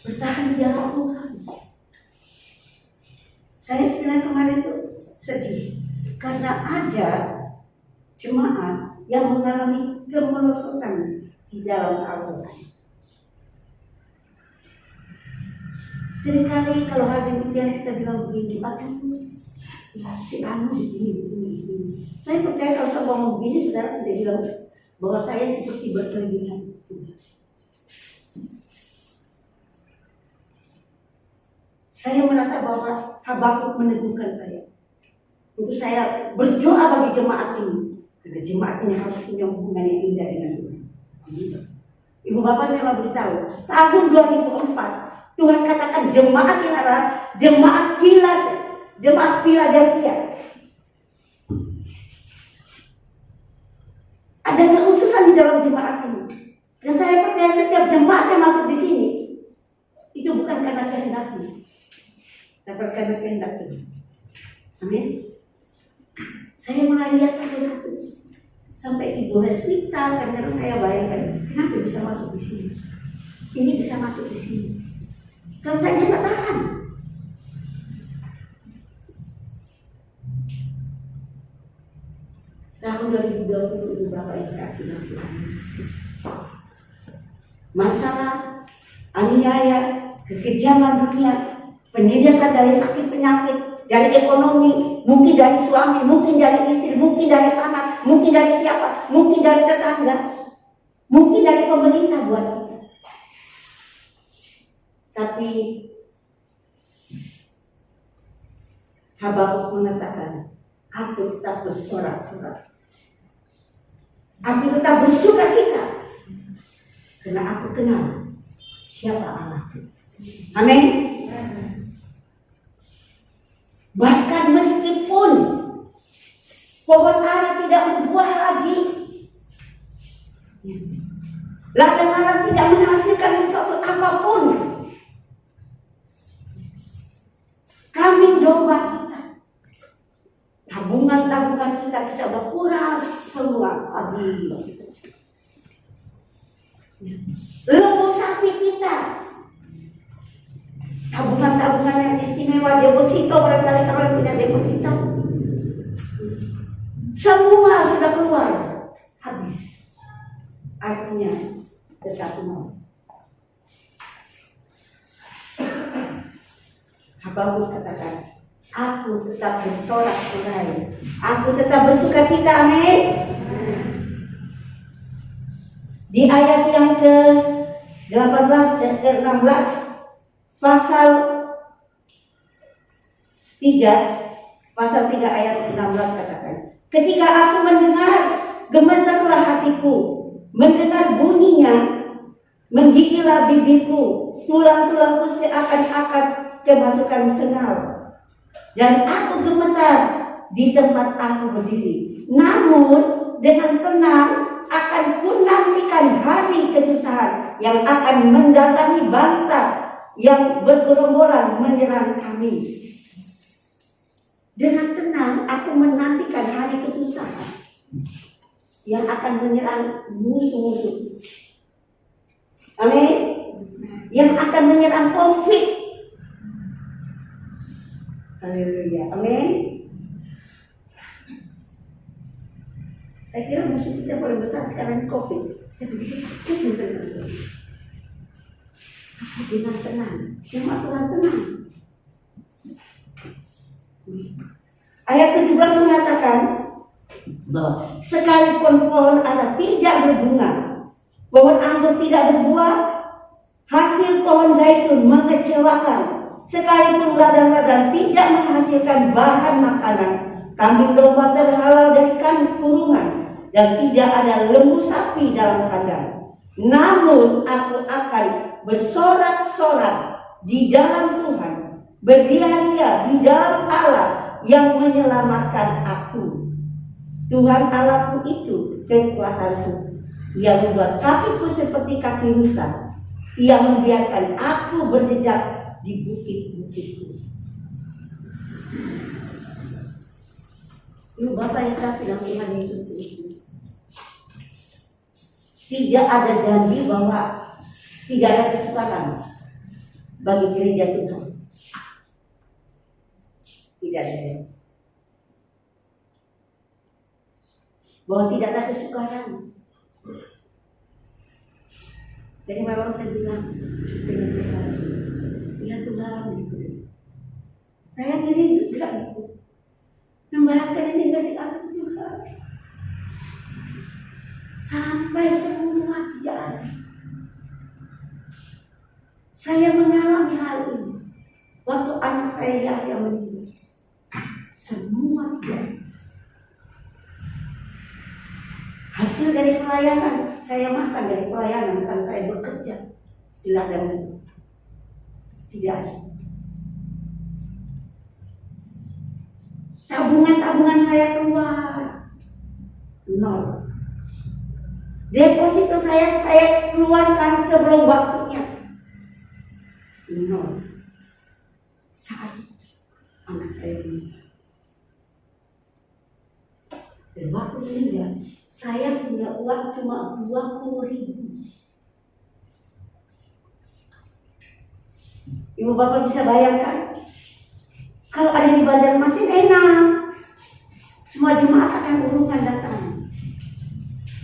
Bertahan di dalam Tuhan. Saya sebenarnya kemarin itu sedih karena ada jemaat yang mengalami kemerosotan di dalam Al-Quran. Seringkali kalau hal demikian kita bilang begini, si anu begini. Saya percaya kalau saya ngomong begini, saudara tidak bilang bahwa saya seperti berkelebihan. Saya merasa bahwa Habakuk meneguhkan saya untuk saya berdoa bagi jemaat ini, karena jemaat ini harus punya hubungan yang indah dengan Tuhan. Ibu bapak saya mau beritahu, tahun 2004 Tuhan katakan jemaat ini adalah jemaat Philadelphia. Ada kekhususan di dalam jemaat ini, dan saya percaya setiap jemaat yang masuk di sini itu bukan karena kehendaknya, tapi karena kehendak Tuhan. Amin. Saya mulai lihat satu-satu. sampai di hospital karena saya bayangkan kenapa bisa masuk di sini. Ini bisa masuk di sini. Karena dia nggak tahan. Tahun 2020 Bapak yang kasih Tuhan. Masalah aniaya, kekejaman dunia, penindasan dari sakit penyakit, dari ekonomi, mungkin dari suami, mungkin dari istri, mungkin dari anak, mungkin dari siapa, mungkin dari tetangga, mungkin dari pemerintah buat kita. Tapi Habakuk mengatakan, aku tetap bersorak-sorak, aku tetap bersuka cita, karena aku kenal siapa Allahku. Amin. Bahkan meskipun pohon ara tidak berbuah lagi, ladang ara tidak menghasilkan sesuatu apapun, kambing domba kita, tabungan kita berkuras semua habis. Lembu sapi kita, tabungan yang istimewa, deposito, barangkali kalau punya deposito, semua sudah keluar, habis. Artinya tetap mau. Habakuk katakan, aku tetap bersorak-sorai, aku tetap bersuka cita. Amin. Di ayat yang ke-18 dan ke-16 pasal 3 ayat 16 katakan, ketika aku mendengar, gemetarlah hatiku, mendengar bunyinya, menggigillah bibirku, tulang-tulangku seakan-akan kemasukan sengal, dan aku gemetar di tempat aku berdiri. Namun dengan tenang akan ku nantikan hari kesusahan yang akan mendatangi bangsa yang bergerombolan menyerang kami. Dengan tenang aku menantikan hari kesusahan yang akan menyerang musuh-musuh. Amin. Yang akan menyerang COVID. Haleluya. Amin. Saya kira musuh kita paling besar sekarang COVID. Dengan tenang, cuma Tuhan tenang. Ayat 17 mengatakan bahwa sekalipun pohon ara tidak berbunga, pohon anggur tidak berbuah, hasil pohon zaitun mengecewakan, sekalipun ladang-ladang tidak menghasilkan bahan makanan, kambing domba terhalau dari kurungan, dan tidak ada lembu sapi dalam kandang. Namun aku akan bersorak-sorak di dalam Tuhan, berria-ria di dalam Allah yang menyelamatkan aku. Tuhan Allahku itu kekuatanku, Ia membuat kakiku seperti kaki rusa, Ia membiarkan aku berjejak di bukit-bukitku. Ibu Bapak yang kasih dalam Tuhan Yesus Kristus, tidak ada janji bahwa tidak ada kesukaran bagi gereja Tuhan. Tidak ada janji bahwa tidak ada kesukaran. Jadi memang saya bilang dengan Tuhan, ya Tuhan, gitu. Saya diri juga gitu. Membahagiakan ini dari Allah Tuhan. Sampai semua tidak ada. Saya mengalami hal ini waktu anak saya Yahya meninggal. Semua tidak ada. Hasil dari pelayanan, saya makan dari pelayanan, bukan saya bekerja di ladang itu. Tidak ada. Tabungan saya keluar, nol. Deposito saya keluarkan sebelum waktunya, nol. Saat anak saya meninggal. Dan waktu meninggal, saya punya uang cuma 20.000. Ibu bapak bisa bayangkan, kalau ada di Banjarmasin enak, semua jemaat akan urungan datang.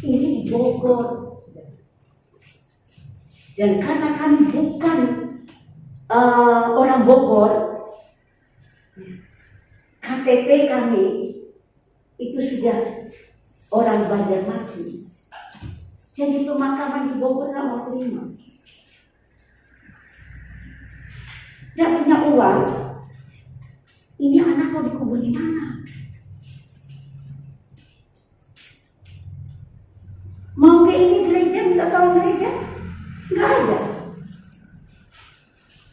Ini di Bogor, dan karena kami bukan orang Bogor, KTP kami itu sudah orang Banjarmasin. Jadi pemakaman di Bogor nggak mau terima. Nggak punya uang. Ini anak mau dikubur di mana? Mau ke ini gereja, minta tolong gereja? Nggak ada.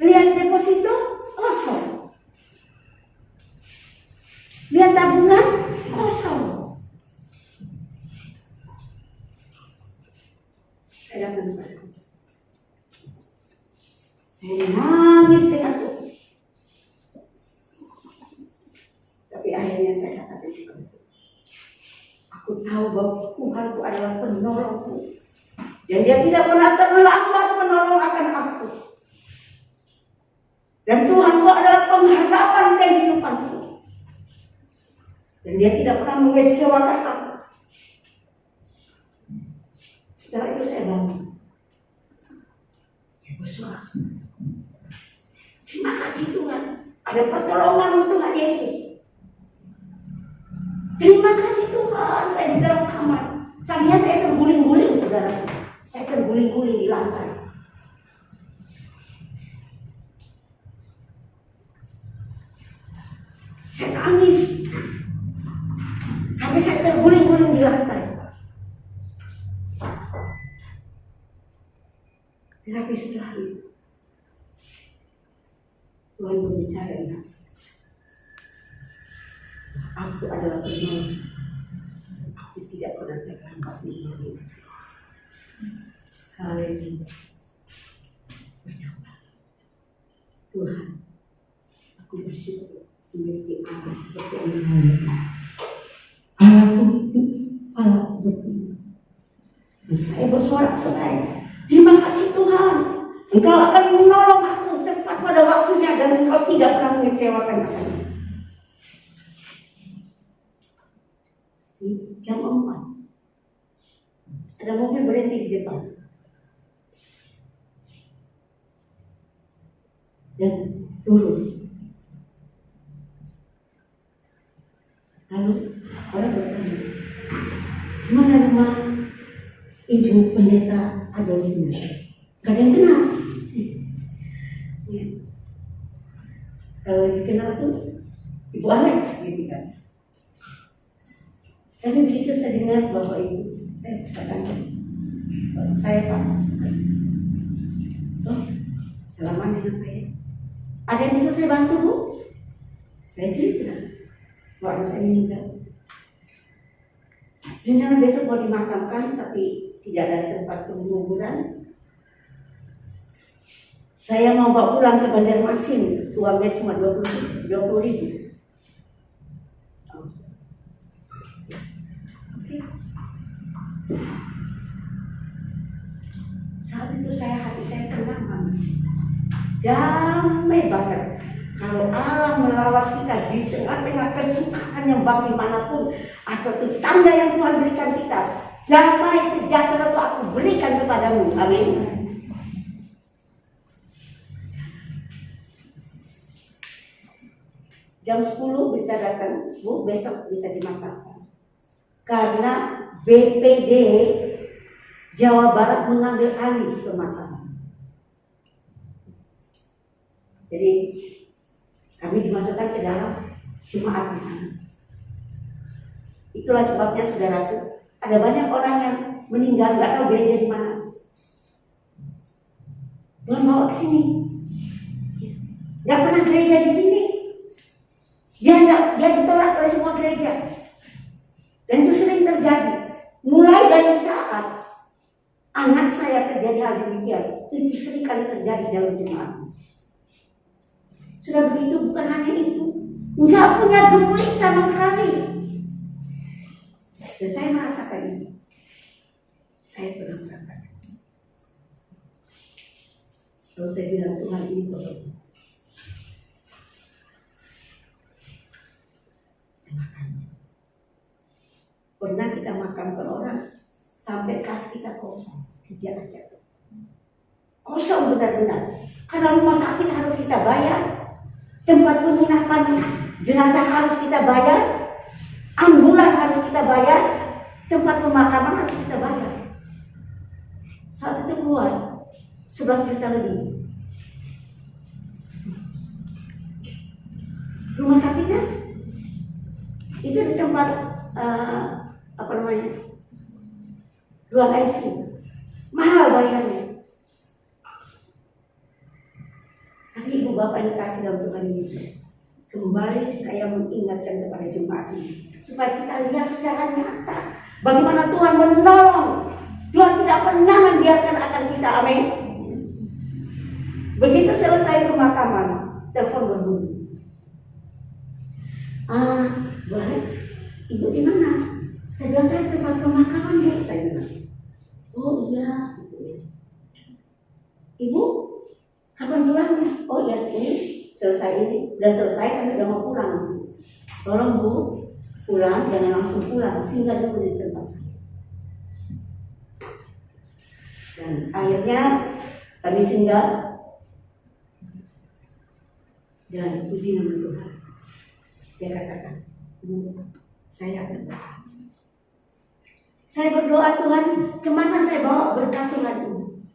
Lihat deposito, kosong. Lihat tabungan, kosong. Saya datang. Saya nangis dengan itu. Tapi akhirnya saya katakan juga, aku tahu bahwa Tuhanku adalah penolongku, dan Dia tidak pernah terlambat menolong akan aku. Dan Tuhanku adalah pengharapan kehidupanku, dan Dia tidak pernah mengecewakan aku. Setelah itu saya bangun. Saya bersorak. Terima kasih Tuhan, ada pertolongan Tuhan Yesus. Terima kasih Tuhan, saya di dalam kamar. Tadinya saya terguling-guling, saudara. Saya terguling-guling di lantai. Saya nangis. Sampai saya terguling-guling di lantai. Tetapi setelah itu, Tuhan berbicara dengan aku adalah penolong. Aku tidak pernah terlambat menolong. Haleluya. Berdoa. Tuhan, aku bersyukur memiliki Allah seperti Engkau. Allahku itu Allah betul. Dan saya bersorak-sorai. Terima kasih Tuhan. Engkau akan menolong aku tepat pada waktunya, dan Engkau tidak pernah mengecewakan aku. Jam 4 ada mobil berhenti di depan, dan turun. Lalu orang bertanya, mana rumah Ibu Pendeta Adolfina? Gak ada yang kenal. Ya. Kalau dikenal tuh Ibu Alex gitu kan. Tapi begitu saya dengar bahwa Ibu katakan, saya Pak, oh salaman dengan saya, ada yang bisa saya bantu Bu? Saya cerita bahwa saya meninggal. Rencana besok mau dimakamkan, tapi tidak ada tempat penguburan. Saya mau bawa pulang ke Banjarmasin, uangnya cuma 20.000. Saat itu hati saya tenang banget, damai banget. Kalau Allah melawat kita di tengah-tengah kesukaan yang bagaimanapun, asal itu tanda yang Tuhan berikan kita, damai sejahtera itu aku berikan kepadamu. Amin. Jam 10 berita datang, Bu, besok bisa dimakamkan. Karena BPD Jawa Barat mengambil alih pemakaman. Jadi kami dimasukkan ke dalam jemaat di sana. Itulah sebabnya saudaraku, ada banyak orang yang meninggal nggak tahu gereja di mana. Tuhan bawa ke sini, nggak pernah gereja di sini. Dia ditolak oleh semua gereja, dan itu sering terjadi. Mulai dari saat anak saya terjadi hal demikian, itu sering kali terjadi dalam jemaat. Sudah begitu, bukan hanya itu, nggak punya duit sama sekali. Dan saya merasakan ini. Saya pernah merasakan. Kalau saya bilang Tuhan ini bodoh. Pernah kita makan ke orang sampai kas kita kosong, tidak ada. Kosong benar-benar. Karena rumah sakit harus kita bayar, tempat penginapan jenazah harus kita bayar, ambulan harus kita bayar, tempat pemakaman harus kita bayar. Saat itu keluar 11 juta lebih. Rumah sakitnya itu di tempat apa namanya, ruang ICU, mahal bayarnya. Tapi ibu bapak yang kasih dalam Tuhan Yesus, kembali saya mengingatkan kepada jemaat ini supaya kita lihat secara nyata bagaimana Tuhan menolong. Tuhan tidak pernah membiarkan akan kita, amin. Begitu selesai pemakaman, telepon berbunyi. Bu Alex, ibu di mana? Saya bilang saya tempat pemakaman ya, saya bilang. Oh iya, ibu kapan pulangnya? Oh iya, ini selesai, ini udah selesai, kami udah mau pulang. Tolong bu, pulang, jangan langsung pulang, singgah dulu di tempat saya. Dan akhirnya kami singgah. Dan puji nama Tuhan. Dia katakan, Bu, saya akan berdoa. Saya berdoa, Tuhan, kemana saya bawa berkat Tuhan ini?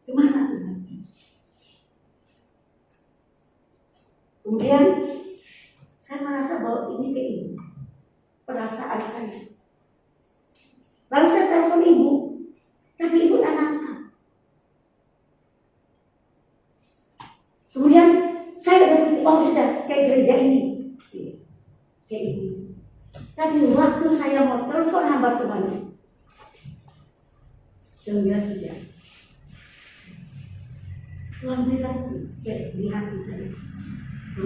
Kemana Tuhan? Kemudian saya merasa bahwa ini ke ibu, perasaan saya. Lalu saya telepon ibu, tapi ibu tak angkat. Kemudian saya berpikir, oh sudah kayak gereja ini, kayak ini. Tapi waktu saya mau telepon hamba semuanya, Tuhan bilang tidak. Tuhan bilang di hati saya, ibu.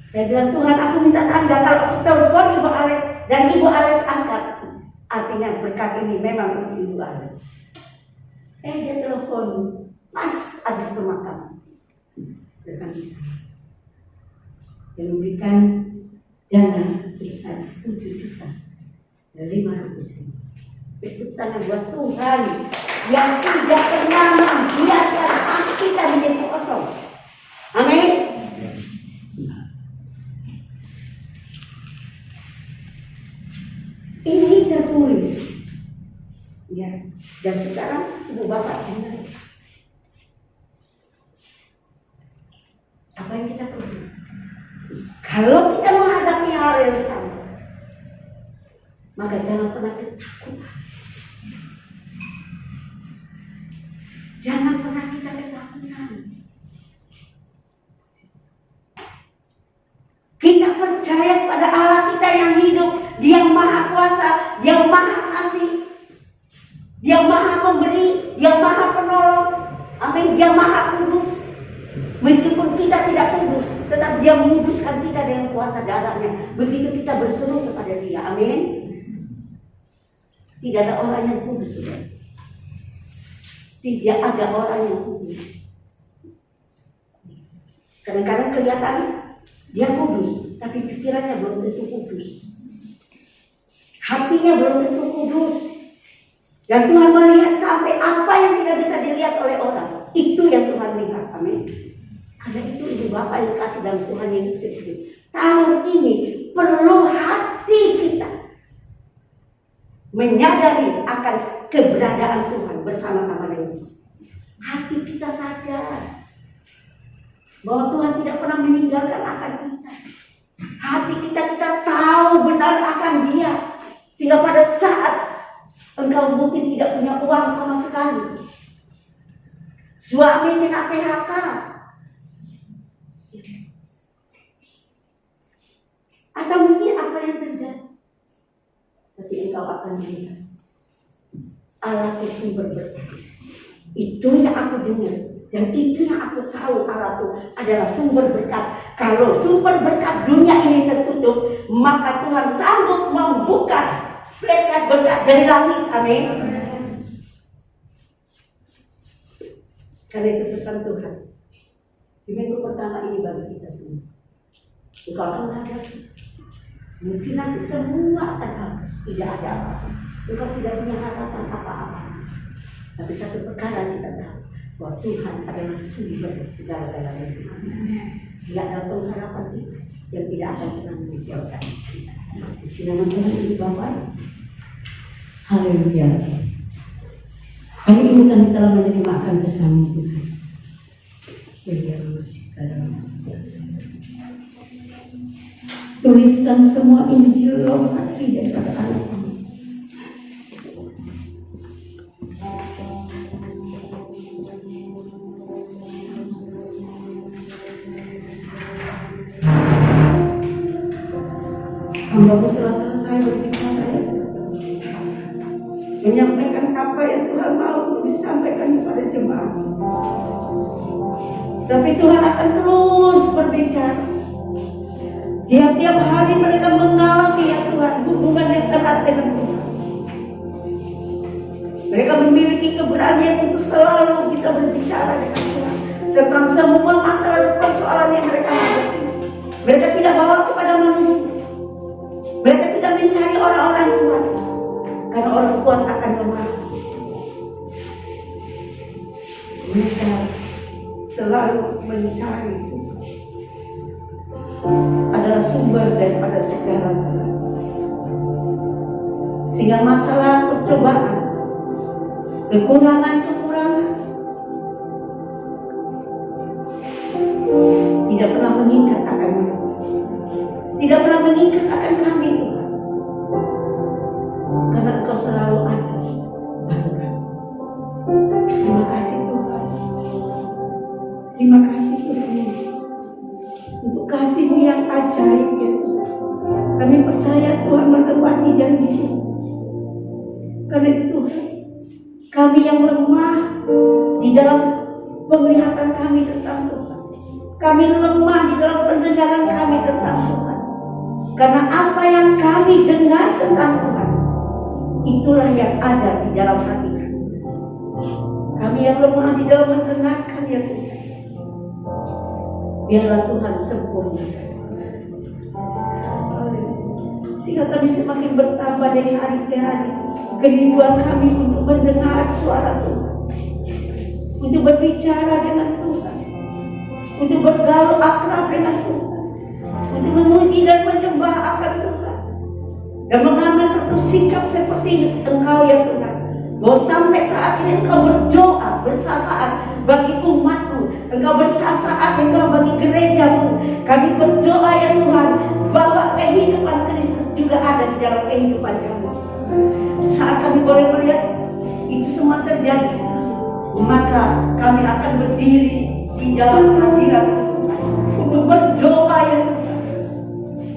Saya bilang, Tuhan, aku minta tanda kalau aku telepon Ibu Alex dan Ibu Alex angkat, artinya berkat ini memang untuk Ibu Alex. Dia telepon pas habis pemakaman rekan saya. Dia memberikan dana sebesar 7 juta dan 500.000. Itu tanda buat Tuhan yang tidak pernah membiarkan hati kita menjadi kosong. Amin. Ini tertulis, ya. Dan sekarang ibu bapak dengar. Apa yang kita perlu? Kalau kita menghadapi hal yang sama, maka jangan pernah ketakutan. Jangan pernah kita ketakutan. Kita percaya pada Allah kita yang hidup, Dia Maha Kuasa, Dia Maha Kasih, Dia Maha Pemberi, Dia Maha Penolong. Amin. Dia Maha Kudus. Meskipun kita tidak kudus, tetap Dia menguduskan kita dengan kuasa darahnya. Begitu kita berseru kepada Dia. Amin. Tidak ada orang yang kudus, saudara. Tidak ada orang yang kudus. Kadang-kadang kelihatan dia kudus, tapi pikirannya belum tentu kudus. Hatinya belum tentu kudus. Dan Tuhan melihat sampai apa yang tidak bisa dilihat oleh orang. Itu yang Tuhan lihat. Amin. Karena itu ibu bapak yang kasih dalam Tuhan Yesus Kristus. Tahun ini perlu hati kita menyadari akan keberadaan Tuhan bersama-sama dengan kita. Hati kita sadar bahwa Tuhan tidak pernah meninggalkan akan kita. Hati kita tahu benar akan Dia. Sehingga pada saat engkau mungkin tidak punya uang sama sekali, suami kena PHK, atau mungkin apa yang terjadi, tapi engkau akan melihat Allah itu berberkat. Itu yang aku dengar Dan itu yang aku tahu, Allah itu adalah sumber berkat. Kalau sumber berkat dunia ini tertutup, maka Tuhan sanggup membuka berkat-berkat dari langit. Amin. Karena itu pesan Tuhan di minggu pertama ini bagi kita semua. Engkau akan menghadapi, mungkin nanti semua akan habis, tidak ada apa-apa. Engkau tidak punya harapan apa-apa. Tapi satu perkara kita tahu, bahwa Tuhan adalah sumber segala-galanya. Tidak ada pengharapan kita yang tidak akan pernah mengecewakan kita. Di nama Tuhan ini Bapak. Haleluya. Hari ini kami telah menerima akan pesan Tuhan. Tuliskan semua Injil dalam hati dan kata-kata kami. Hamba telah selesai berbicara, menyampaikan apa yang Tuhan mau untuk disampaikan kepada jemaat. Tapi Tuhan akan terus berbicara. Tiap-tiap hari mereka mengalami ya Tuhan hubungan yang erat dengan Tuhan. Mereka memiliki keberanian untuk selalu bisa berbicara dengan Tuhan tentang semua masalah dan persoalan yang mereka hadapi. Mereka tidak bawa kepada manusia. Mereka tidak mencari orang-orang kuat, karena orang kuat akan lemah. Mereka selalu mencari adalah sumber daripada segala Tuhan. Sehingga masalah percobaan, kekurangan tidak pernah mengikat akan mereka. Tidak pernah mengikat akan kami, karena Engkau selalu ada bagi kami. Terima kasih Tuhan. Terima kasih Tuhan Yesus untuk kasih-Mu yang ajaib ya Tuhan. Kami percaya Tuhan menepati janji-Mu. Karena itu Tuhan, kami yang lemah di dalam penglihatan kami tentang Tuhan, kami lemah di dalam pendengaran kami tentang Tuhan. Karena apa yang kami dengar tentang Tuhan, itulah yang ada di dalam hati kami. Kami yang lemah di dalam mendengarkan ya Tuhan, biarlah Tuhan sempurnakan. Sehingga kami semakin bertambah dari hari ke hari kerinduan kami untuk mendengar suara Tuhan, untuk berbicara dengan Tuhan, untuk bergaul akrab dengan Tuhan, untuk memuji dan menyembah akan Tuhan, dan mengambil satu sikap seperti Engkau ya Tuhan, bahwa sampai saat ini Engkau berdoa bersafaat bagi umat-Mu, Engkau bersafaat Engkau bagi gereja-Mu. Kami berdoa ya Tuhan, bahwa kehidupan Kristus juga ada di dalam kehidupan kami. Saat kami boleh melihat itu semua terjadi, maka kami akan berdiri di dalam hadirat Tuhan untuk berdoa ya Tuhan.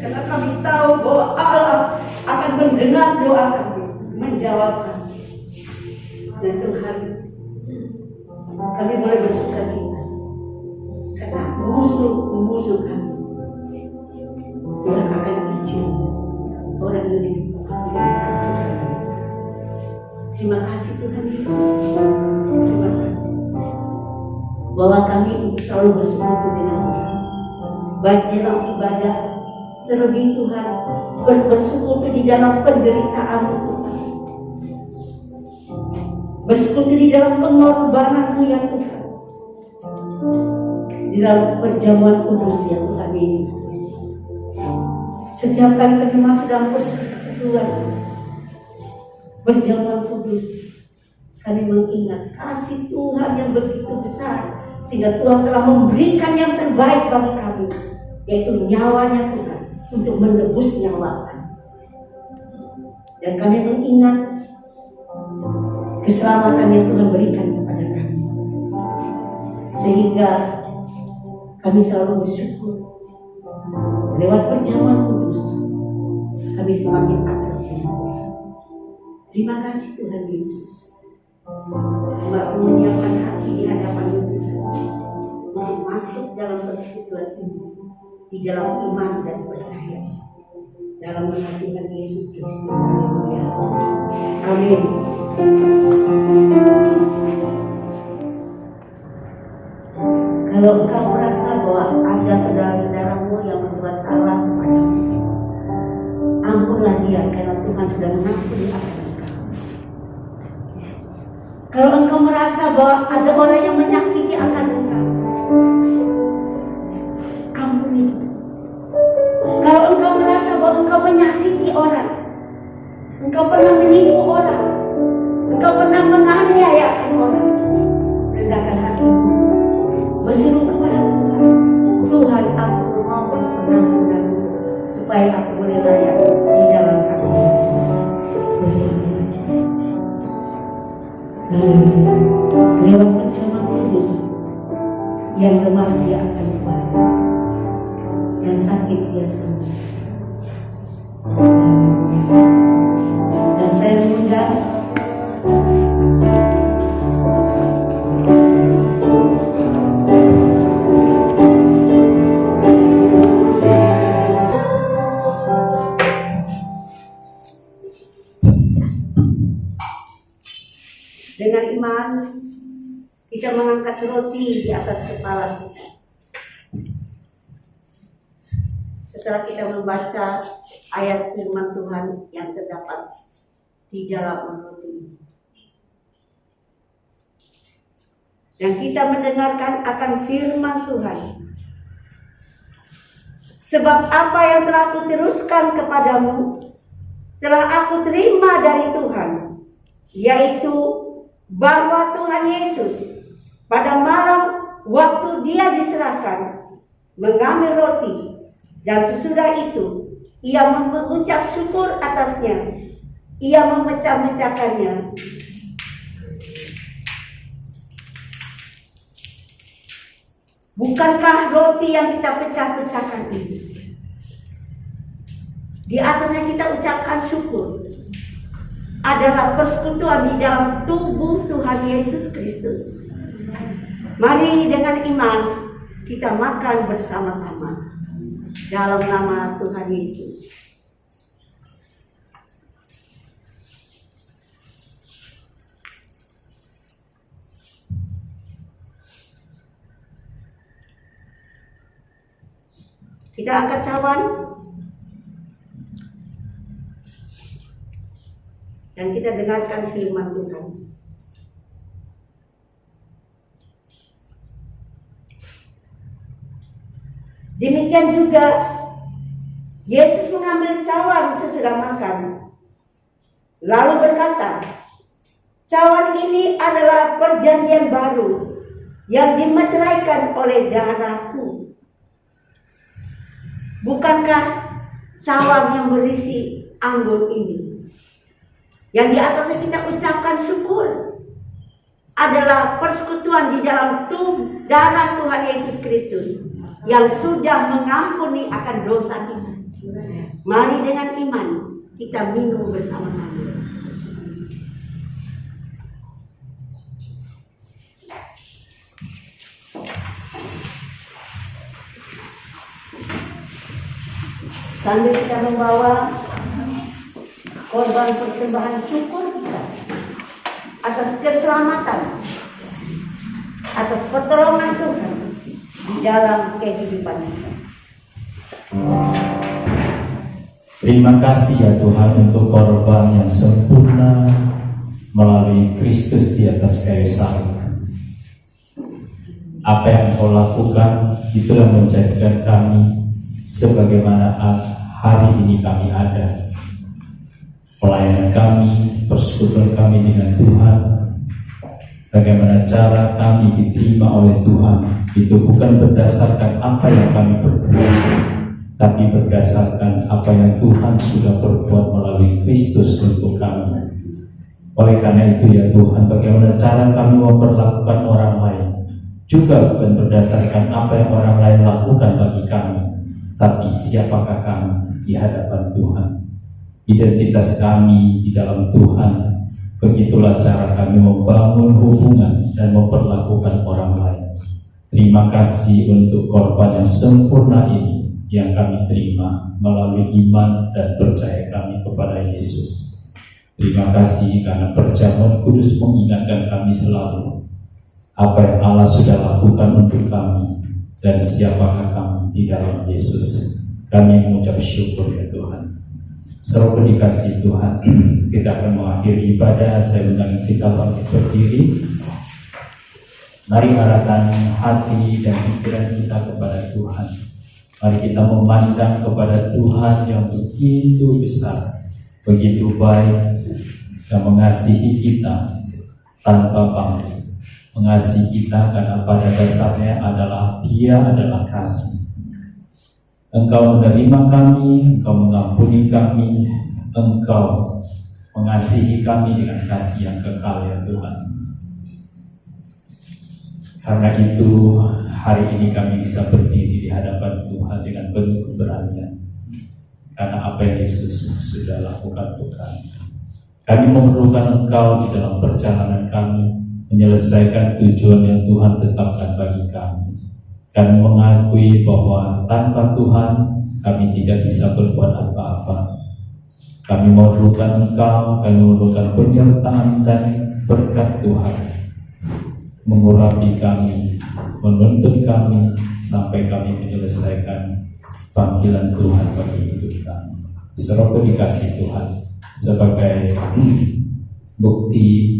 Karena kami tahu bahwa Allah akan mendengar doa kami, menjawab kami. Dan Tuhan, kami boleh bersuka cita karena musuh kami Tuhan akan izinkan orang yang lebih kuat. Terima kasih Tuhan Yesus. Terima kasih bahwa kami selalu bersekutu dengan Tuhan, baik dalam ibadah, terlebih Tuhan bersekutu di dalam penderitaan Tuhan, bersekutu di dalam pengorbanan-Mu ya Tuhan, di dalam perjamuan kudus ya Tuhan Yesus Kristus. Setiap kali kami masuk dalam persekutuan perjamuan kudus, kami mengingat kasih Tuhan yang begitu besar, sehingga Tuhan telah memberikan yang terbaik bagi kami, yaitu nyawanya Tuhan untuk menebus nyawa kami. Dan kami mengingat keselamatan yang Tuhan berikan kepada kami, sehingga kami selalu bersyukur. Lewat perjamuan kudus kami semakin akrab dengan Tuhan. Terima kasih Tuhan Yesus. Cuma menyiapkan hati di hadapan Tuhan, di dalam persekutuan ini, di dalam iman dan percaya dalam nama Tuhan Yesus Kristus. Haleluya. Amin. Kalau engkau merasa bahwa ada saudara-saudaramu yang berbuat salah kepadamu, ampunlah dia, karena Tuhan sudah mengampuni akan engkau. Kalau engkau merasa bahwa ada orang yang menyakiti akan engkau, ampuni. Kalau engkau merasa bahwa engkau menyakiti orang, engkau pernah menipu orang, engkau pernah menganiaya orang, rendahkan hatimu, berseru kepada Tuhan. Tuhan, aku mohon pengampunanmu supaya aku boleh layak di dalam hatimu. Lewat perjamuan kudus yang lemah dia akan kuat, yang sakit dia sembuh. Dan saya mengundang dengan iman kita mengangkat roti di atas kepala kita. Setelah kita membaca ayat firman Tuhan yang terdapat di dalam roti, dan kita mendengarkan akan firman Tuhan. Sebab apa yang telah aku teruskan kepadamu telah aku terima dari Tuhan, yaitu bahwa Tuhan Yesus pada malam waktu dia diserahkan mengambil roti, dan sesudah itu ia mengucap syukur atasnya, ia memecah-mecahkannya. Bukankah roti yang kita pecah-pecahkan ini, di atasnya kita ucapkan syukur, adalah persekutuan di dalam tubuh Tuhan Yesus Kristus? Mari dengan iman kita makan bersama-sama dalam nama Tuhan Yesus. Kita angkat cawan dan kita dengarkan firman Tuhan. Demikian juga Yesus mengambil cawan sesudah makan, lalu berkata, "Cawan ini adalah perjanjian baru yang dimeteraikan oleh darahku. Bukankah cawan yang berisi anggur ini, yang di atasnya kita ucapkan syukur, adalah persekutuan di dalam darah Tuhan Yesus Kristus yang sudah mengampuni akan dosa kita. Mari dengan iman kita minum bersama-sama." Sambil kita membawa korban persembahan syukur kita atas keselamatan, atas pertolongan Tuhan di dalam kehidupan kita. Terima kasih ya Tuhan untuk korban yang sempurna melalui Kristus di atas kayu salib. Apa yang Engkau lakukan itulah menjadikan kami sebagaimana hari ini kami ada. Pelayanan kami, persekutuan kami dengan Tuhan, bagaimana cara kami diterima oleh Tuhan, itu bukan berdasarkan apa yang kami berbuat, tapi berdasarkan apa yang Tuhan sudah berbuat melalui Kristus untuk kami. Oleh karena itu ya Tuhan, bagaimana cara kami memperlakukan orang lain juga bukan berdasarkan apa yang orang lain lakukan bagi kami, tapi siapakah kami di hadapan Tuhan. Identitas kami di dalam Tuhan, begitulah cara kami membangun hubungan dan memperlakukan orang lain. Terima Terima kasih untuk korban yang sempurna ini yang kami terima melalui iman dan percaya kami kepada Yesus. Terima kasih karena perjamuan kudus mengingatkan kami selalu apa yang Allah sudah lakukan untuk kami dan siapakah kami di dalam Yesus. Kami mengucap syukur ya Tuhan. Semoga dikasih Tuhan, kita akan mengakhiri ibadah. Saya undang kita bangkit berdiri. Mari arahkan hati dan pikiran kita kepada Tuhan. Mari kita memandang kepada Tuhan yang begitu besar, begitu baik, dan mengasihi kita tanpa pamrih. Mengasihi kita karena pada dasarnya adalah Dia adalah kasih. Engkau menerima kami, Engkau mengampuni kami, Engkau mengasihi kami dengan kasih yang kekal ya Tuhan. Karena itu hari ini kami bisa berdiri di hadapan Tuhan dengan penuh keberanian. Karena apa yang Yesus sudah lakukan untuk kami. Kami memerlukan Engkau di dalam perjalanan kami menyelesaikan tujuan yang Tuhan tetapkan bagi kami. Kami mengakui bahwa tanpa Tuhan kami tidak bisa berbuat apa-apa. Kami memerlukan Engkau, kami memerlukan penyertaan dan berkat Tuhan mengurapi kami, menuntut kami sampai kami menyelesaikan panggilan Tuhan bagi hidup kami. Semoga dikasih Tuhan sebagai bukti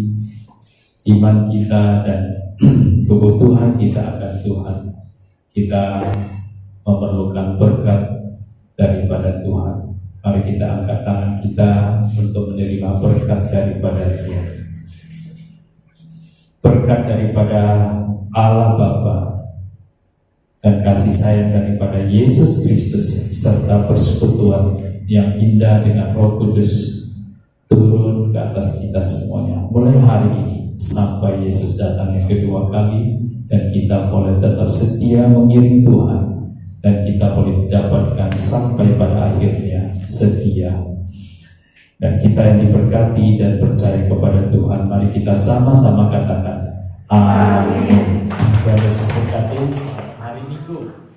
iman kita dan kebutuhan kita akan Tuhan. Kita memerlukan berkat daripada Tuhan. Mari kita angkat tangan kita untuk menerima berkat daripada Dia. Berkat daripada Allah Bapa dan kasih sayang daripada Yesus Kristus serta persekutuan yang indah dengan Roh Kudus turun ke atas kita semuanya mulai hari ini sampai Yesus datang yang kedua kali, dan kita boleh tetap setia mengiring Tuhan dan kita boleh didapatkan sampai pada akhirnya setia. Dan kita yang diberkati dan percaya kepada Tuhan, mari kita sama-sama katakan amin. Tuhan Yesus berkati, hari Minggu.